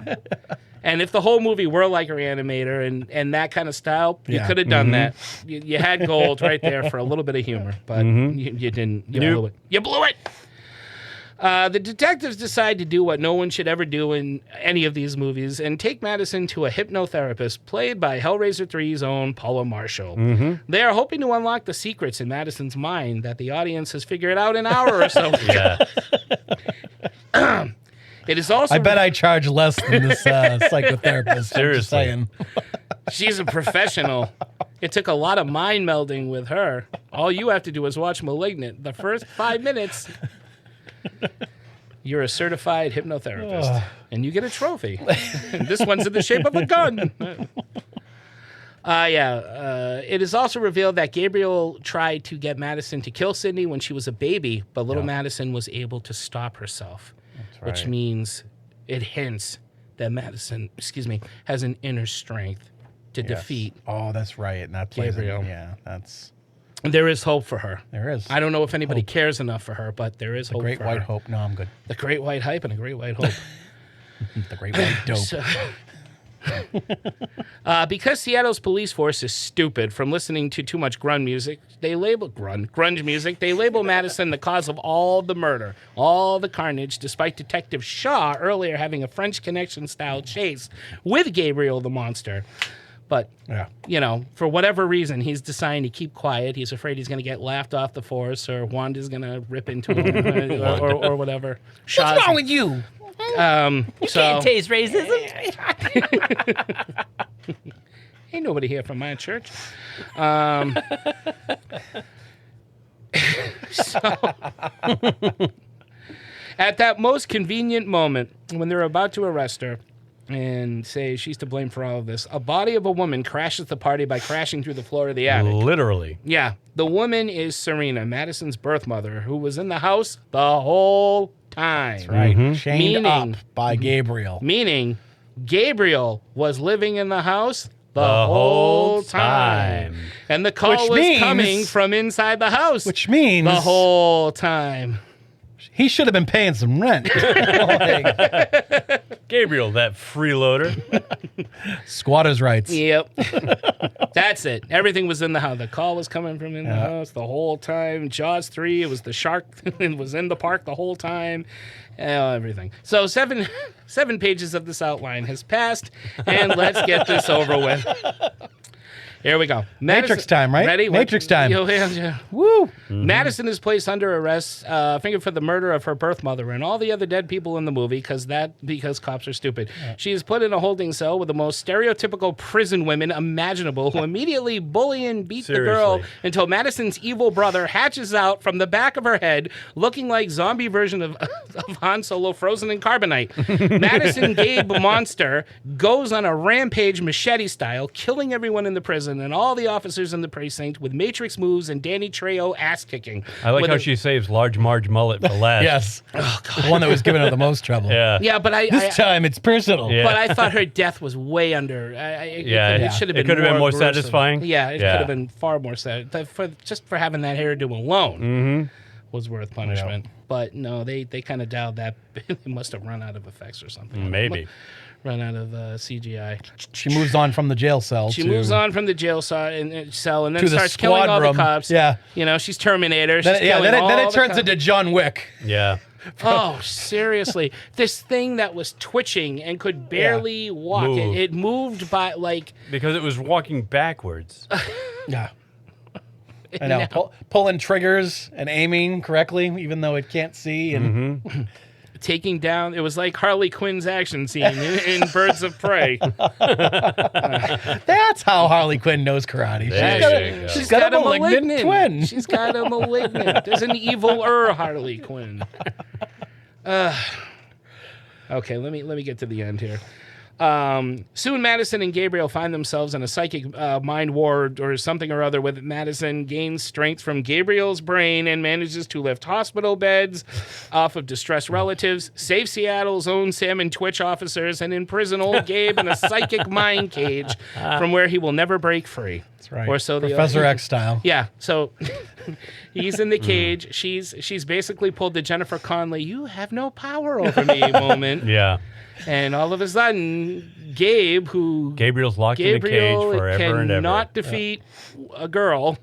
And if the whole movie were like Reanimator and that kind of style, you could have done that. You had gold right there for a little bit of humor, but you didn't. You blew it. You blew it! The detectives decide to do what no one should ever do in any of these movies and take Madison to a hypnotherapist played by Hellraiser 3's own Paula Marshall. They are hoping to unlock the secrets in Madison's mind that the audience has figured out an hour or so ago. It is also. I bet I charge less than this psychotherapist. Seriously. Saying. She's a professional. It took a lot of mind melding with her. All you have to do is watch Malignant. The first 5 minutes, you're a certified hypnotherapist, and you get a trophy. This one's in the shape of a gun. It is also revealed that Gabriel tried to get Madison to kill Sydney when she was a baby, but little Madison was able to stop herself. Which means it hints that Madison, has an inner strength to defeat. Oh, that's right. And that plays Gabriel. That's. There is hope for her. There is. I don't know if anybody cares enough for her, but there is hope Great for white her. hope. No, I'm good. The great white hype and a great white hope. The great white dope. Because Seattle's police force is stupid from listening to too much grunge music, they label Madison the cause of all the murder, all the carnage, despite Detective Shaw earlier having a French Connection style chase with Gabriel the monster. But, for whatever reason, he's deciding to keep quiet. He's afraid he's going to get laughed off the force, or Wanda's going to rip into him, or whatever. What's wrong with you? You can't taste racism. Ain't nobody here from my church. At that most convenient moment, when they're about to arrest her and say she's to blame for all of this, a body of a woman crashes the party by crashing through the floor of the attic. Literally. Yeah. The woman is Serena, Madison's birth mother, who was in the house the whole time. That's right. Mm-hmm. Chained up by Gabriel. Meaning, Gabriel was living in the house the whole time. And the call was coming from inside the house. Which means... the whole time. He should have been paying some rent. Gabriel, that freeloader. Squatters' rights. Yep. That's it. Everything was in the house. The call was coming from in the house the whole time. Jaws 3, it was the shark. It was in the park the whole time. Everything. So seven pages of this outline has passed, and let's get this over with. Here we go. Matrix time, right? Ready? Matrix time. Woo! Mm-hmm. Madison is placed under arrest, fingered for the murder of her birth mother and all the other dead people in the movie because cops are stupid. Yeah. She is put in a holding cell with the most stereotypical prison women imaginable, who immediately bully and beat the girl until Madison's evil brother hatches out from the back of her head, looking like zombie version of Han Solo frozen in carbonite. Madison Gabe Monster goes on a rampage machete style, killing everyone in the prison and all the officers in the precinct with Matrix moves and Danny Trejo ass kicking. I like how she saves Large Marge Mullet for last. Yes. Oh, God. The one that was giving her the most trouble. Yeah, but this time it's personal. Yeah. But I thought her death was way under. It should have been. It could have been more gruesome. satisfying. Yeah, it could have been far more satisfying. Just for having that hairdo alone was worth punishment. But no, they kind of dialed that. They must have run out of effects or something. Maybe. Run out of CGI. She moves on from the jail cell. She moves on from the jail cell and then starts killing all the cops. Yeah. You know, she's Terminator. Then it turns into John Wick. Yeah. Oh, seriously. This thing that was twitching and could barely walk. It moved by like... Because it was walking backwards. Yeah. I know. Pulling triggers and aiming correctly, even though it can't see. And taking down, it was like Harley Quinn's action scene in Birds of Prey. That's how Harley Quinn knows karate. She's got a malignant twin. She's got a malignant. There's an evil-er Harley Quinn. Okay, let me get to the end here. Soon Madison and Gabriel find themselves in a psychic mind war or something or other, with Madison gains strength from Gabriel's brain and manages to lift hospital beds off of distressed relatives, save Seattle's own Salmon Twitch officers, and imprison old Gabe in a psychic mind cage from where he will never break free. That's right. Or so Professor X style. Yeah. So he's in the cage. She's basically pulled the Jennifer Connelly, you have no power over me moment. Yeah. And all of a sudden, Gabriel's locked in a cage forever and ever. Cannot defeat a girl.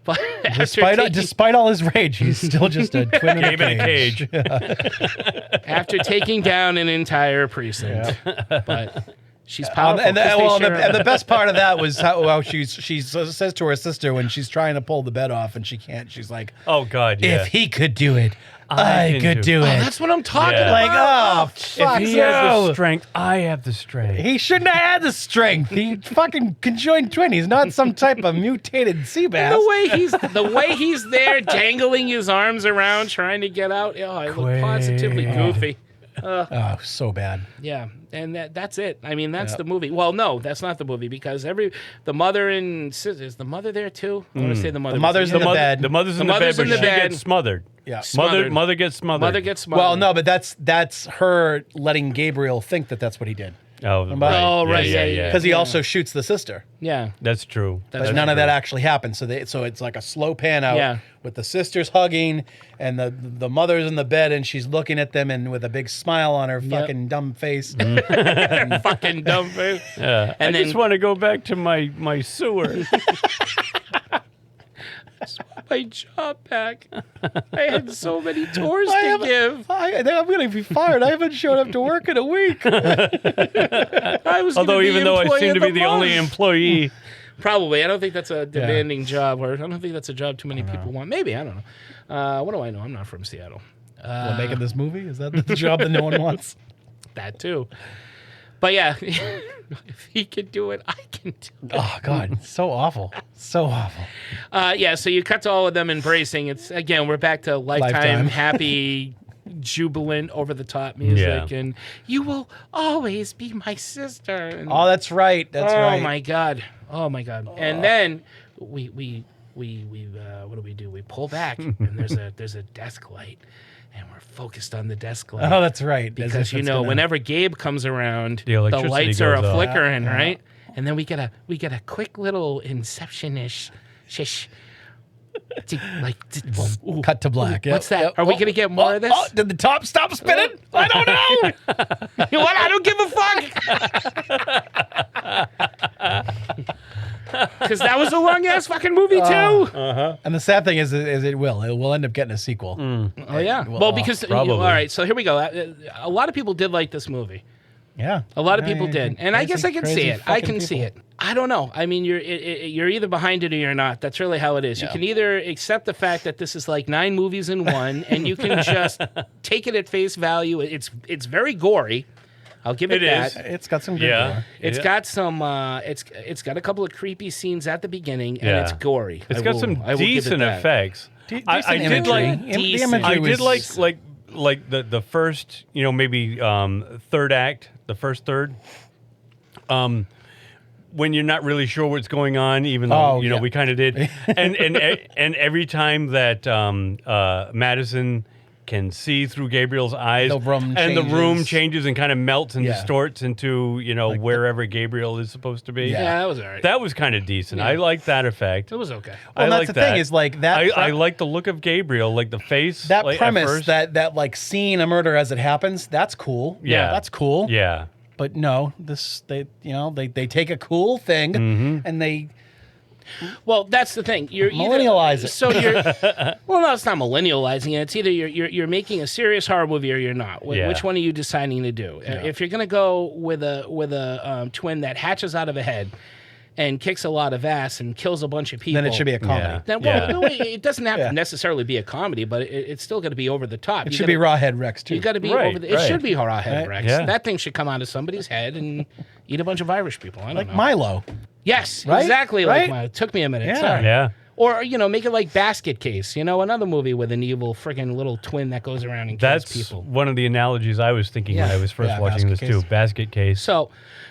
But despite all his rage, he's still just a twin in a cage. After taking down an entire precinct. Yeah. But she's powerful. And the best part of that was how she says to her sister when she's trying to pull the bed off and she can't. She's like, "Oh God, yeah. If he could do it, I could do it." That's what I'm talking about. Like, oh, fuck if he has the strength, I have the strength. He shouldn't have had the strength. He fucking conjoined twin. He's not some type of mutated sea bass. The way he's there, dangling his arms around, trying to get out. Oh, I look positively goofy. Oh, so bad. Yeah, and that's it. I mean, that's the movie. Well, no, that's not the movie because the mother and is the mother there too? I want to say the mother. The mother's in the bed. The mother's in the bed, but she gets smothered. Yeah, mother gets smothered. Mother gets smothered. Well, no, but that's her letting Gabriel think that that's what he did. Oh, right. Yeah. Because he also shoots the sister. Yeah, that's true. But none of that actually happened. So it's like a slow pan out with the sisters hugging and the mother's in the bed and she's looking at them and with a big smile on her fucking dumb face. Fucking dumb face. Yeah. And I just want to go back to my sewer. My job back. I had so many tours to give. I'm going to be fired. I haven't showed up to work in a week. Although even though I seem to be the only employee. Probably. I don't think that's a demanding job. Or I don't think that's a job too many people want. Maybe. I don't know. What do I know? I'm not from Seattle. Making this movie? Is that the job that no one wants? That too. But yeah, if he can do it, I can do it. Oh, God. So awful. So awful. So you cut to all of them embracing. It's again, we're back to lifetime. Happy, jubilant, over-the-top music. Yeah. And you will always be my sister. And, that's right. That's right. Oh, my God. And then we what do? We pull back, and there's a desk light. and we're focused on the desk light. Oh, that's right. Because whenever Gabe comes around, The the electricity lights are goes off. flickering, right? And then we get a quick little Inception-ish shish. Cut to black. What's that? Are we gonna get more of this? Oh, did the top stop spinning? I don't know. You know what? I don't give a fuck. Because that was a long ass fucking movie too. And the sad thing is it will end up getting a sequel. Oh yeah. Well, because probably. all right. So here we go. A lot of people did like this movie. Yeah, a lot of people did, and I guess I can see it. I can see people. it. I don't know. I mean, you're either behind it or you're not. That's really how it is. You can either accept the fact that this is like 9 movies in one, and you can just take it at face value. It's very gory. I'll give it that. It's got some good gore. It's got some. It's got a couple of creepy scenes at the beginning, and it's gory. It's got some decent effects. I did like the first, maybe third act, the first third. When you're not really sure what's going on, even though we kind of did, and every time that Madison can see through Gabriel's eyes, the room changes and kind of melts and distorts into wherever Gabriel is supposed to be. Yeah, that was all right. That was kind of decent. I like that effect. It was okay. Well, that's the thing is like that. I like the look of Gabriel, like the face. That like, premise, that like seeing a murder as it happens, that's cool. Yeah, that's cool. Yeah. But no, they take a cool thing and they. Well, that's the thing. You're millennialize it. So you're well, no, it's not millennializing it. It's either you're making a serious horror movie or you're not. Which one are you deciding to do? If you're going to go with a twin that hatches out of a head and kicks a lot of ass and kills a bunch of people, then it should be a comedy. No, it doesn't have to necessarily be a comedy, but it's still going to be over the top. It should be Rawhead Rex too. You got to be over the. It should be Rawhead Rex. Yeah. That thing should come out of somebody's head and eat a bunch of Irish people. I don't know. Milo. Yes, right? exactly like Milo. It took me a minute. Yeah. Sorry. Yeah. Or, make it like Basket Case, another movie with an evil friggin' little twin that goes around and kills people. That's one of the analogies I was thinking when I was first watching this too. Basket Case. So,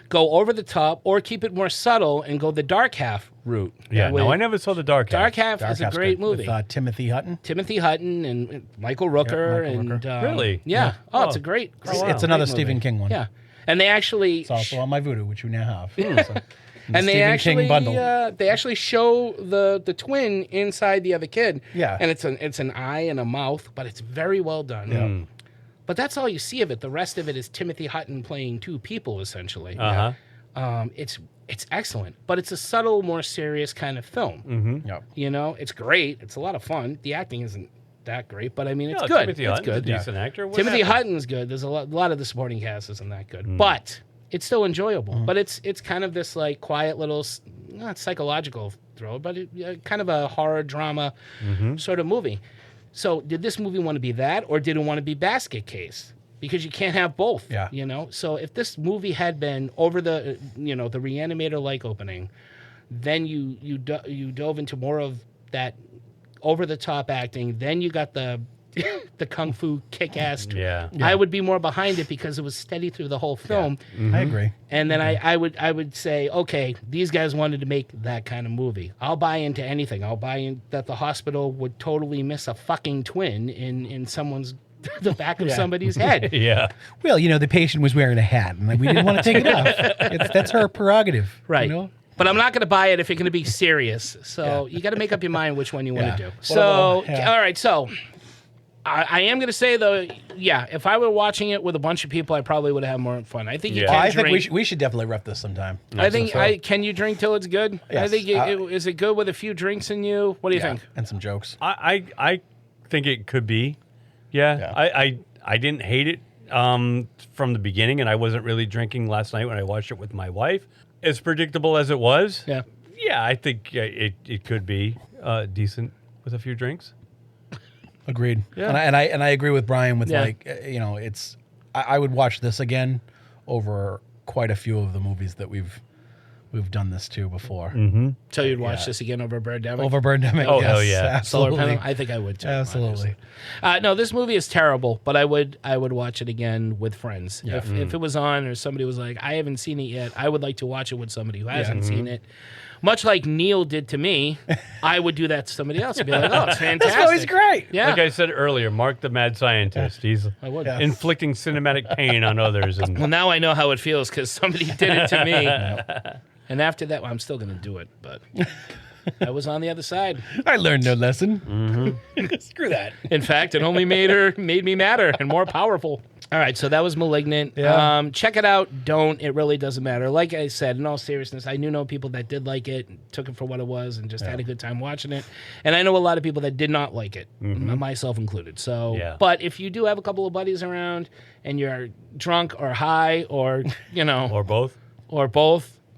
go over the top or keep it more subtle and go the dark half route. Yeah, no, I never saw the dark half. Dark half is a great movie. With Timothy Hutton. Timothy Hutton and Michael Rooker. Really? Yeah. Oh, it's a great It's another Stephen King one. Yeah. And they actually... It's also on my Voodoo, which we now have. So. And they actually show the twin inside the other kid. Yeah. And it's an eye and a mouth, but it's very well done. Yeah. But that's all you see of it. The rest of it is Timothy Hutton playing 2 people, essentially. It's excellent, but it's a subtle, more serious kind of film. Mm-hmm. Yep. It's great. It's a lot of fun. The acting isn't that great, but I mean, it's No, good. Timothy It's Hutton's good. a decent actor. What Timothy happened? Hutton's good. There's a lot of the supporting cast isn't that good, but it's still enjoyable. But it's kind of this like quiet little, not psychological thriller, but kind of a horror drama sort of movie. So did this movie want to be that, or did it want to be Basket Case? Because you can't have both. Yeah. So if this movie had been over the the Reanimator like opening, then you dove into more of that over the top acting. Then you got the the kung fu kick ass. Yeah. I would be more behind it because it was steady through the whole film. I agree. And then I would say, okay, these guys wanted to make that kind of movie. I'll buy into anything. I'll buy in that the hospital would totally miss a fucking twin in someone's the back of somebody's head. Yeah. Well, the patient was wearing a hat, and we didn't want to take it off. That's her prerogative, right? But I'm not going to buy it if you're going to be serious. So you got to make up your mind which one you want to do. So all right, so. I am going to say, though, if I were watching it with a bunch of people, I probably would have more fun. I think you can drink. I think we should definitely rep this sometime. I think, can you drink till it's good? Yes. I think, is it good with a few drinks in you? What do you think? And some jokes. I think it could be. Yeah. I didn't hate it from the beginning, and I wasn't really drinking last night when I watched it with my wife. As predictable as it was, yeah, I think it could be decent with a few drinks. Agreed. Yeah. And I agree with Brian with it's I would watch this again over quite a few of the movies that we've done this to before. Mm-hmm. So you'd watch this again over Birdemic? Over Birdemic, oh, yes. Hell yeah. Absolutely. I think I would too. Absolutely. No, this movie is terrible, but I would watch it again with friends. Yeah. If it was on or somebody was like, I haven't seen it yet, I would like to watch it with somebody who hasn't seen it. Much like Neil did to me, I would do that to somebody else and be like, oh, it's fantastic. This movie's great. Yeah. Like I said earlier, Mark the mad scientist. He's I would. inflicting cinematic pain on others. And Well, now I know how it feels because somebody did it to me. And after that, well, I'm still going to do it, but I was on the other side. I learned no lesson. Screw that. In fact, it only made me madder and more powerful. All right, so that was Malignant. Yeah. Check it out. Don't. It really doesn't matter. Like I said, in all seriousness, I know people that did like it, took it for what it was, and just had a good time watching it. And I know a lot of people that did not like it, myself included. So, but if you do have a couple of buddies around and you're drunk or high or, or both.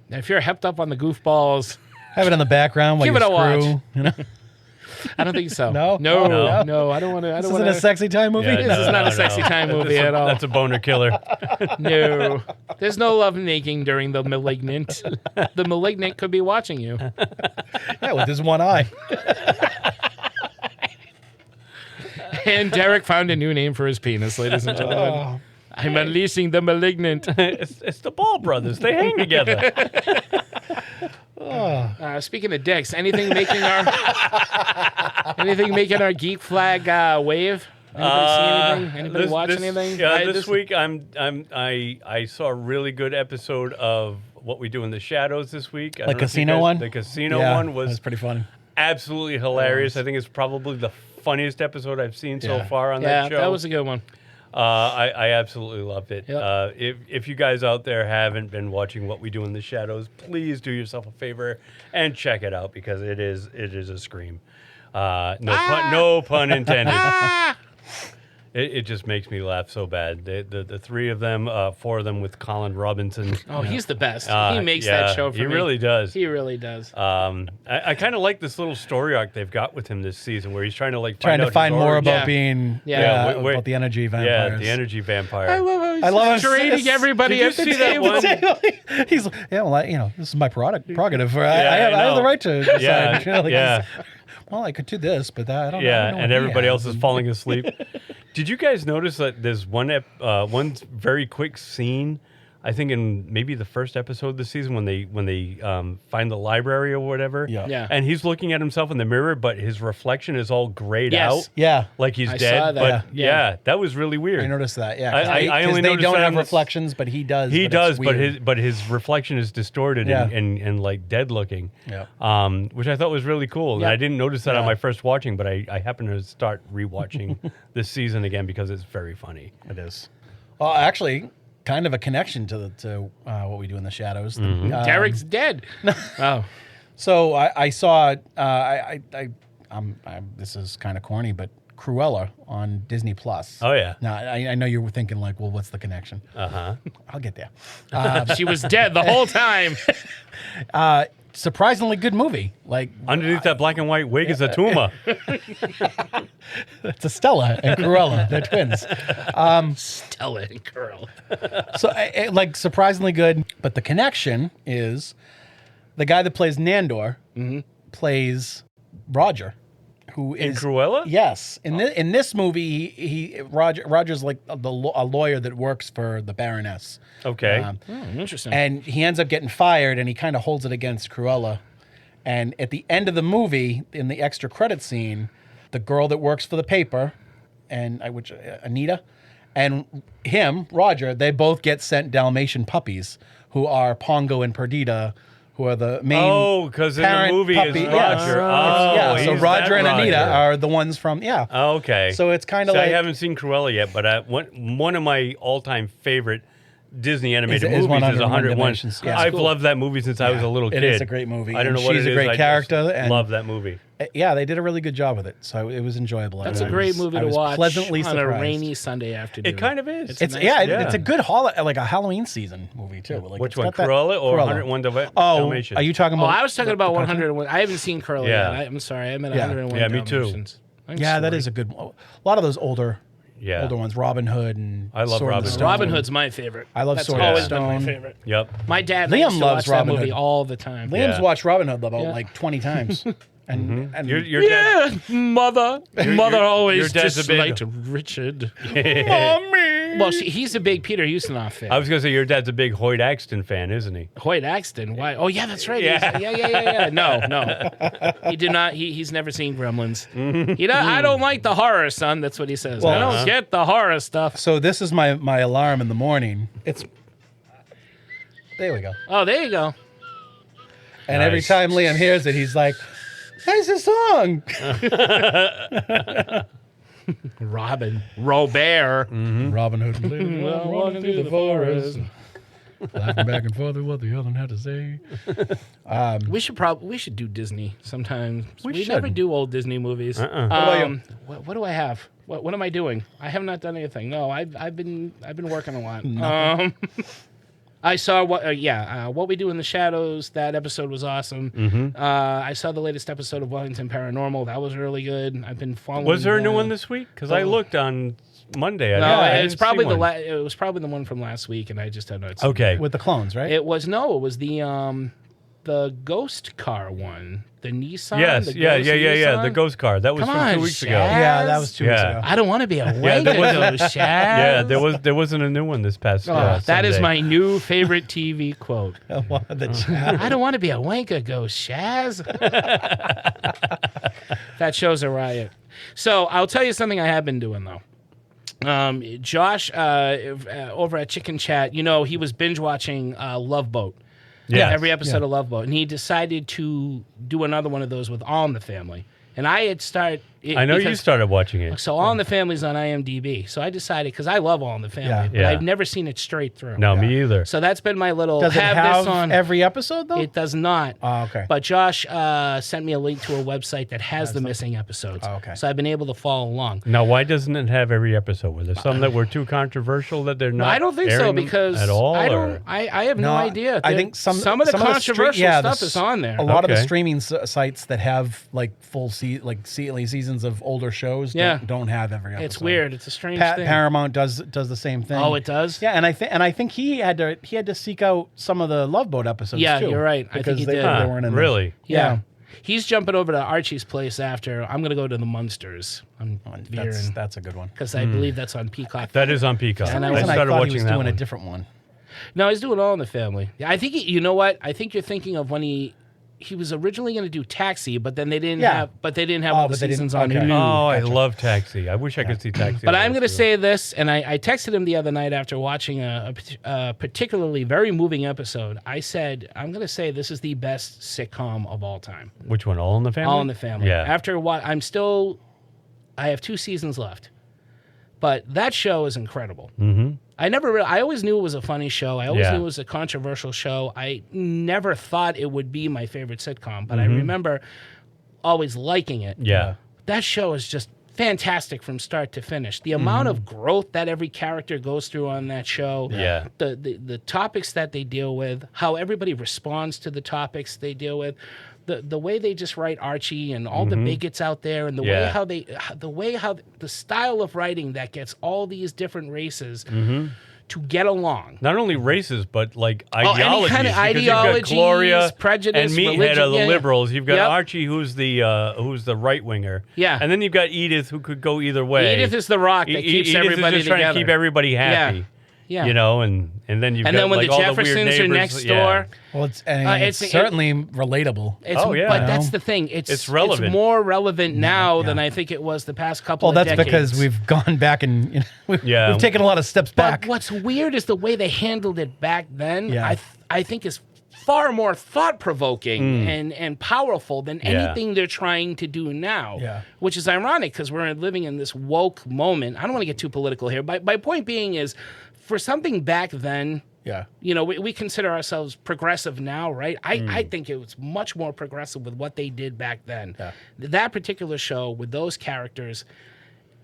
If you're hepped up on the goofballs, have it in the background while give you it a screw, watch. I don't think so. No? No. Oh, No. I don't want to. This isn't a sexy time movie? Yeah, This is not a sexy time movie at all. That's a boner killer. No. There's no love making during the Malignant. The Malignant could be watching you. Yeah, with his one eye. And Derek found a new name for his penis, ladies and gentlemen. I'm unleashing the Malignant. It's the Ball brothers. They hang together. Speaking of dicks, anything making our geek flag wave? Anybody see anything? Anybody watch anything? This week I saw a really good episode of What We Do in the Shadows this week. The casino one? The casino Yeah, one was pretty funny. Absolutely hilarious. I think it's probably the funniest episode I've seen so far on that show. Yeah, that was a good one. I absolutely loved it. Yep. If you guys out there haven't been watching What We Do in the Shadows, please do yourself a favor and check it out because it is a scream. No pun intended. It just makes me laugh so bad. The three of them, four of them with Colin Robinson. Oh, he's the best. He makes that show for me. He really does. He really does. I kind of like this little story arc they've got with him this season where he's trying to find more about being about the energy vampires. Yeah, the energy vampire. I love him trading everybody at the table. He's this is my prerogative. I have the right to decide. Well, I could do this, but I don't know. And everybody else is falling asleep. Did you guys notice that there's one very quick scene, I think in maybe the first episode of the season when they find the library or whatever. Yeah. And he's looking at himself in the mirror, but his reflection is all grayed out. Yeah. Like he's I dead. saw that. But that was really weird. I noticed that. Yeah. I only they noticed don't that have on reflections, but he does. He does, it's but his reflection is distorted and like dead looking. Yeah. Which I thought was really cool. Yeah. And I didn't notice that on my first watching, but I happened to start rewatching this season again because it's very funny. It is. Well, actually, kind of a connection to What We Do in the Shadows. Derek's dead. Oh. So I saw. This is kind of corny, but Cruella on Disney Plus. Oh yeah. Now I know you were thinking like, well, what's the connection? I'll get there. She was dead the whole time. Surprisingly good movie. Like underneath that black and white wig is a tumor. It's a Stella and Cruella. They're twins. Stella and Cruella. So like surprisingly good, but the connection is the guy that plays Nandor plays Roger, who is In Cruella? Yes, in this movie, Roger's like a lawyer that works for the Baroness. Okay. Interesting. And he ends up getting fired, and he kind of holds it against Cruella. And at the end of the movie, in the extra credit scene, the girl that works for the paper, Anita, and him, Roger, they both get sent Dalmatian puppies, who are Pongo and Perdita, who are the main. Oh, because in the movie puppy. it's Roger. Oh, so he's Roger that and Anita Roger. are the ones from Oh, okay. So it's kind of See, like I haven't seen Cruella yet, but one of my all-time favorite Disney animated is movies is 101 101. Dalmatians. Yeah, I've cool. loved that movie since I was a little kid. It is a great movie. I don't know and what she's it a is. great I character. just And love that movie. Yeah, they did a really good job with it, so it was enjoyable. That's a great movie I to was watch pleasantly on surprised. a rainy Sunday afternoon. It kind of is. It's a good like a Halloween season movie too. Like, Which it's one, got that- Cruella or Cruella. 101 Oh, Dalmatians? are you talking Oh, about? I was talking the about cartoon? 101. I haven't seen Curly Yeah. yet. I'm sorry. I meant Yeah. 101 Yeah, me too. Dalmatians. I'm Yeah, that sorry. is a good. A lot of those older ones, Robin Hood and I love Sword in the Robin Hood. Stone. Robin Hood's my favorite. I love That's Sword in the always been my Stone. favorite. Yep. My dad Liam used to loves watch Robin that movie Hood. all the time. Liam's Yeah. watched Robin Hood about Yeah. like 20 times. And Your dad, Mother always your dad's a big- disliked Richard. Mommy. Well, he's a big Peter Ustinov fan. I was going to say your dad's a big Hoyt Axton fan, isn't he? Hoyt Axton? Why? Oh, yeah, that's right. Yeah. Yeah. No. He did not. He's never seen Gremlins. I don't like the horror, son. That's what he says. Well, I don't get the horror stuff. So this is my alarm in the morning. There we go. Oh, there you go. And every time Liam hears it, he's like, "That's a song." Robert. Robin Hood. Walking through the forest. Laughing back and forth at what the other one had to say. We should do Disney sometime. We should. Never do old Disney movies. What do I have? What am I doing? I have not done anything. No, I've been working a lot. I saw What We Do in the Shadows. That episode was awesome. I saw the latest episode of Wellington Paranormal. That was really good. I've been following. Was there a new one this week? Because I looked on Monday. It's probably it was probably the one from last week, and I just had not seen Okay. With the clones, right? It was the ghost car one, the Nissan. Yes, the yeah, Nissan. the ghost car. That was Come from on, 2 weeks ago. Shaz. Yeah, that was 2 weeks ago. I don't want to be a wanker, ghost, Shaz. Yeah, there wasn't a new one this past. That is Sunday. my new favorite TV quote. I don't want to be a wanker, ghost, Shaz. That show's a riot. So I'll tell you something I have been doing though. Josh over at Chicken Chat, he was binge watching Love Boat. Yeah, every episode of Love Boat, and he decided to do another one of those with All in the Family. And I had started. I know you started watching it. So All in the Family's on IMDb. So I decided, because I love All in the Family, but Yeah. I've never seen it straight through. No, me either. So that's been my little. Does it have this on every episode though? It does not. Oh, okay. But Josh sent me a link to a website that has the missing episodes. Oh, okay. So I've been able to follow along. Now, why doesn't it have every episode? Were there some that were too controversial that they're not? I don't think so, airing them because at all. I have no idea. I think some of the controversial stuff is on there. A lot of the Okay. streaming sites that have like full seasons of older shows don't have every episode. It's weird. It's a strange thing. Paramount does the same thing. Oh, it does? Yeah, and I think he had to seek out some of the Love Boat episodes Yeah, too. you're right. I think Because he they did. weren't in there. Really? Yeah. He's jumping over to Archie's place after. I'm going to go to the Munsters. That's a good one. Because I believe that's on Peacock. That is on Peacock. And I I started thought watching he was that doing one. a different one. No, he's doing All in the Family. Yeah, I think you know what? I think you're thinking of when he was originally going to do Taxi, but then they didn't have all the seasons on Hulu. Oh, I love Taxi. I wish I could see Taxi. But I'm going to say this, and I texted him the other night after watching a particularly very moving episode. I said, I'm going to say this is the best sitcom of all time. Which one? All in the Family? All in the Family. Yeah. After what, I have 2 seasons left. But that show is incredible. Mm-hmm. I always knew it was a funny show. I always Yeah. knew it was a controversial show. I never thought it would be my favorite sitcom, but I Mhm. remember always liking it. Yeah. That show is just fantastic from start to finish. The amount of growth that every character goes through on that show, Yeah. the topics that they deal with, how everybody responds to the topics they deal with, the way they just write Archie and all the bigots out there, and the way how the style of writing that gets all these different races to get along. Not only races, but like any ideologies. kind of because you've ideologies, got Gloria prejudice, and Meathead religion, are the yeah. liberals. You've got Yep. Archie, who's the right winger. Yeah. And then you've got Edith, who could go either way. Edith is the rock that keeps Edith everybody is just trying to together. keep everybody happy. Yeah. You know, and then you've And got then when like the all Jeffersons the weird are neighbors. next Yeah. door. Well, it's certainly relatable. But that's the thing. It's relevant. It's more relevant now than I think it was the past couple Well, of that's decades. because we've gone back and we've taken a lot of steps back. But what's weird is the way they handled it back then. Yeah. I think is far more thought-provoking and powerful than anything they're trying to do now. Yeah. Which is ironic because we're living in this woke moment. I don't want to get too political here. My point being is, for something back then, we consider ourselves progressive now, right? I think it was much more progressive with what they did back then. Yeah. That particular show with those characters,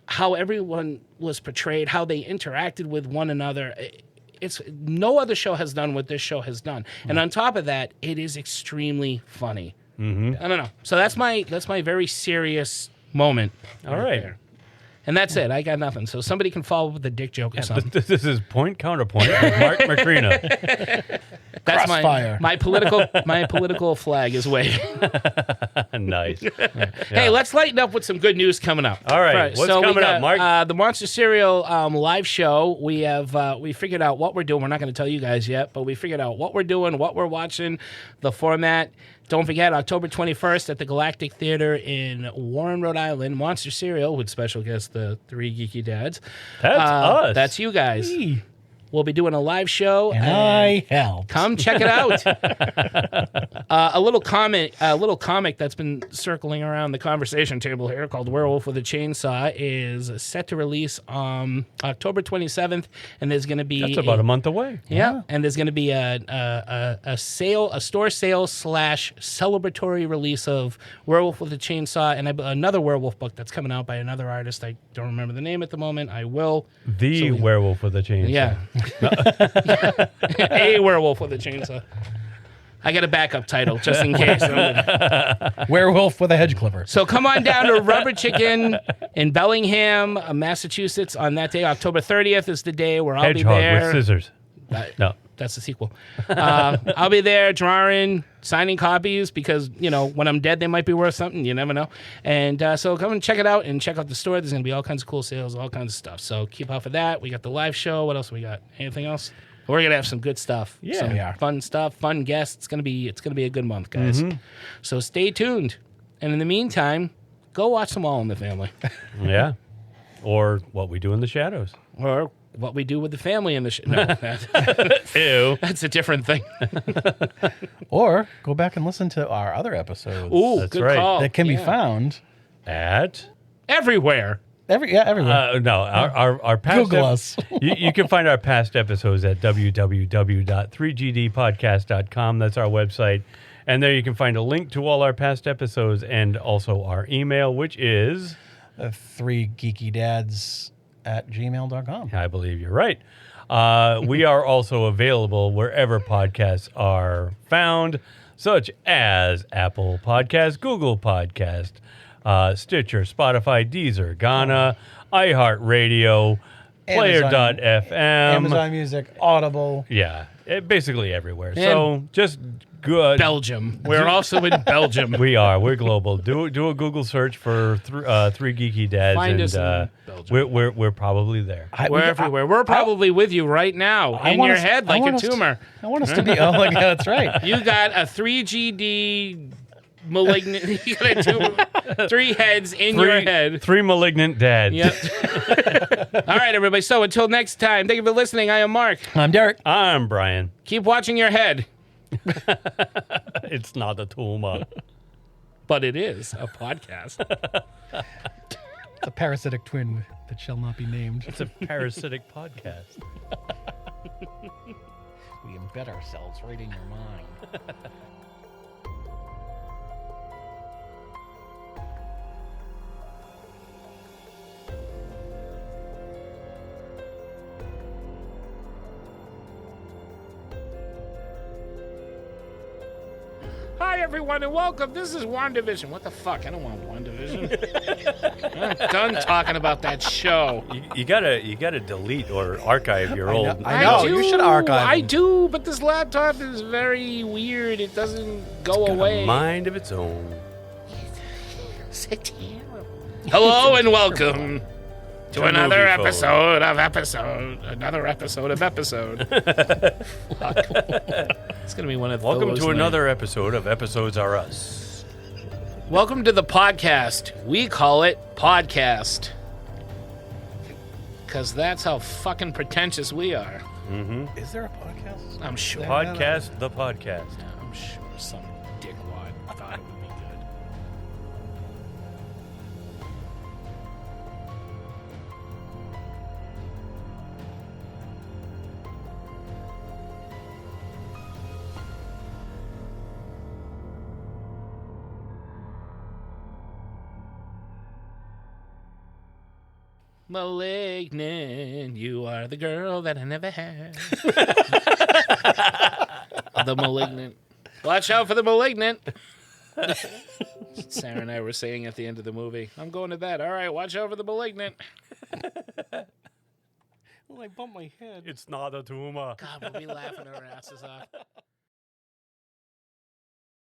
how everyone was portrayed, how they interacted with one another. It's no other show has done what this show has done. And on top of that, it is extremely funny. I don't know. So that's my very serious moment. All right. there. And that's it. I got nothing. So somebody can follow up with a dick joke or something. This is Point Counterpoint with Mark Macrina. That's Crossfire. my political flag is waving. Nice. Hey, let's lighten up with some good news coming up. All right, what's coming up, Mark? The Monster Cereal live show. We figured out what we're doing. We're not going to tell you guys yet, but we figured out what we're doing, what we're watching, the format. Don't forget, October 21st at the Galactic Theater in Warren, Rhode Island, Monster Cereal with special guests, the 3 Geeky Dads. That's us. That's you guys. Hey. We'll be doing a live show. And I helped. Come check it out. A little comic that's been circling around the conversation table here called Werewolf with a Chainsaw is set to release October 27th, and there's going to be That's about a month away. Yeah, and there's going to be a store sale / celebratory release of Werewolf with a Chainsaw and another werewolf book that's coming out by another artist. I don't remember the name at the moment. I will. Werewolf with a Chainsaw. Yeah. A werewolf with a chainsaw. I got a backup title just in case. Werewolf with a hedge clipper. So come on down to Rubber Chicken in Bellingham, Massachusetts on that day. October 30th is the day where I'll be there. Hedgehog with scissors. No. That's the sequel. I'll be there drawing, signing copies because, when I'm dead, they might be worth something. You never know. And so come and check it out and check out the store. There's going to be all kinds of cool sales, all kinds of stuff. So keep up for that. We got the live show. What else we got? Anything else? We're going to have some good stuff. Yeah. Some fun stuff, fun guests. It's going to be a good month, guys. Mm-hmm. So stay tuned. And in the meantime, go watch them all in the family. Yeah. Or What We Do in the Shadows. Or What We Do with the Family in the No. Ew. That's a different thing. Or go back and listen to our other episodes. Ooh, That's good right. call. That can be found At? everywhere. everywhere. No, our past Google us. you can find our past episodes at www.3gdpodcast.com. That's our website. And there you can find a link to all our past episodes and also our email, which is 3geekydads@gmail.com. I believe you're right. We are also available wherever podcasts are found, such as Apple Podcasts, Google Podcast, Stitcher, Spotify, Deezer, Ghana, iHeartRadio, Player.fm. Amazon Music, Audible. Yeah, basically everywhere. So just good. Belgium. We're also in Belgium. We are. We're global. Do a Google search for 3 Geeky Dads. Find and us in Belgium. we're probably there. We're everywhere. We're probably with you right now in your head like a tumor. I want us to be. Oh, like, that's right. You got a 3GD malignant. You got a tumor. 3 heads in your head. 3 malignant dads. Yep. All right, everybody. So until next time, thank you for listening. I am Mark. I'm Derek. I'm Brian. Keep watching your head. It's not a tumor. But it is a podcast. It's a parasitic twin that shall not be named. It's a parasitic podcast. We embed ourselves right in your mind. Hi, everyone, and welcome. This is WandaVision. What the fuck? I don't want WandaVision. I'm done talking about that show. You gotta delete or archive your old. I know. You should archive I them. do, but this laptop is very weird. It doesn't go Got away. a mind of its own. Hello and welcome to another movie episode of episode. Another episode of episode. Fuck. It's gonna be one of Welcome those to another episode of Episodes Are Us. Welcome to the podcast. We call it Podcast. Because that's how fucking pretentious we are. Mm-hmm. Is there a podcast? I'm sure. Podcast the podcast. I'm sure some dickwad thought it would be good. Malignant, you are the girl that I never had. The Malignant. Watch out for the Malignant. Sarah and I were saying at the end of the movie, I'm going to bed. All right, watch out for the Malignant. Well, I bumped my head. It's not a tumor. God, we'll be laughing our asses off.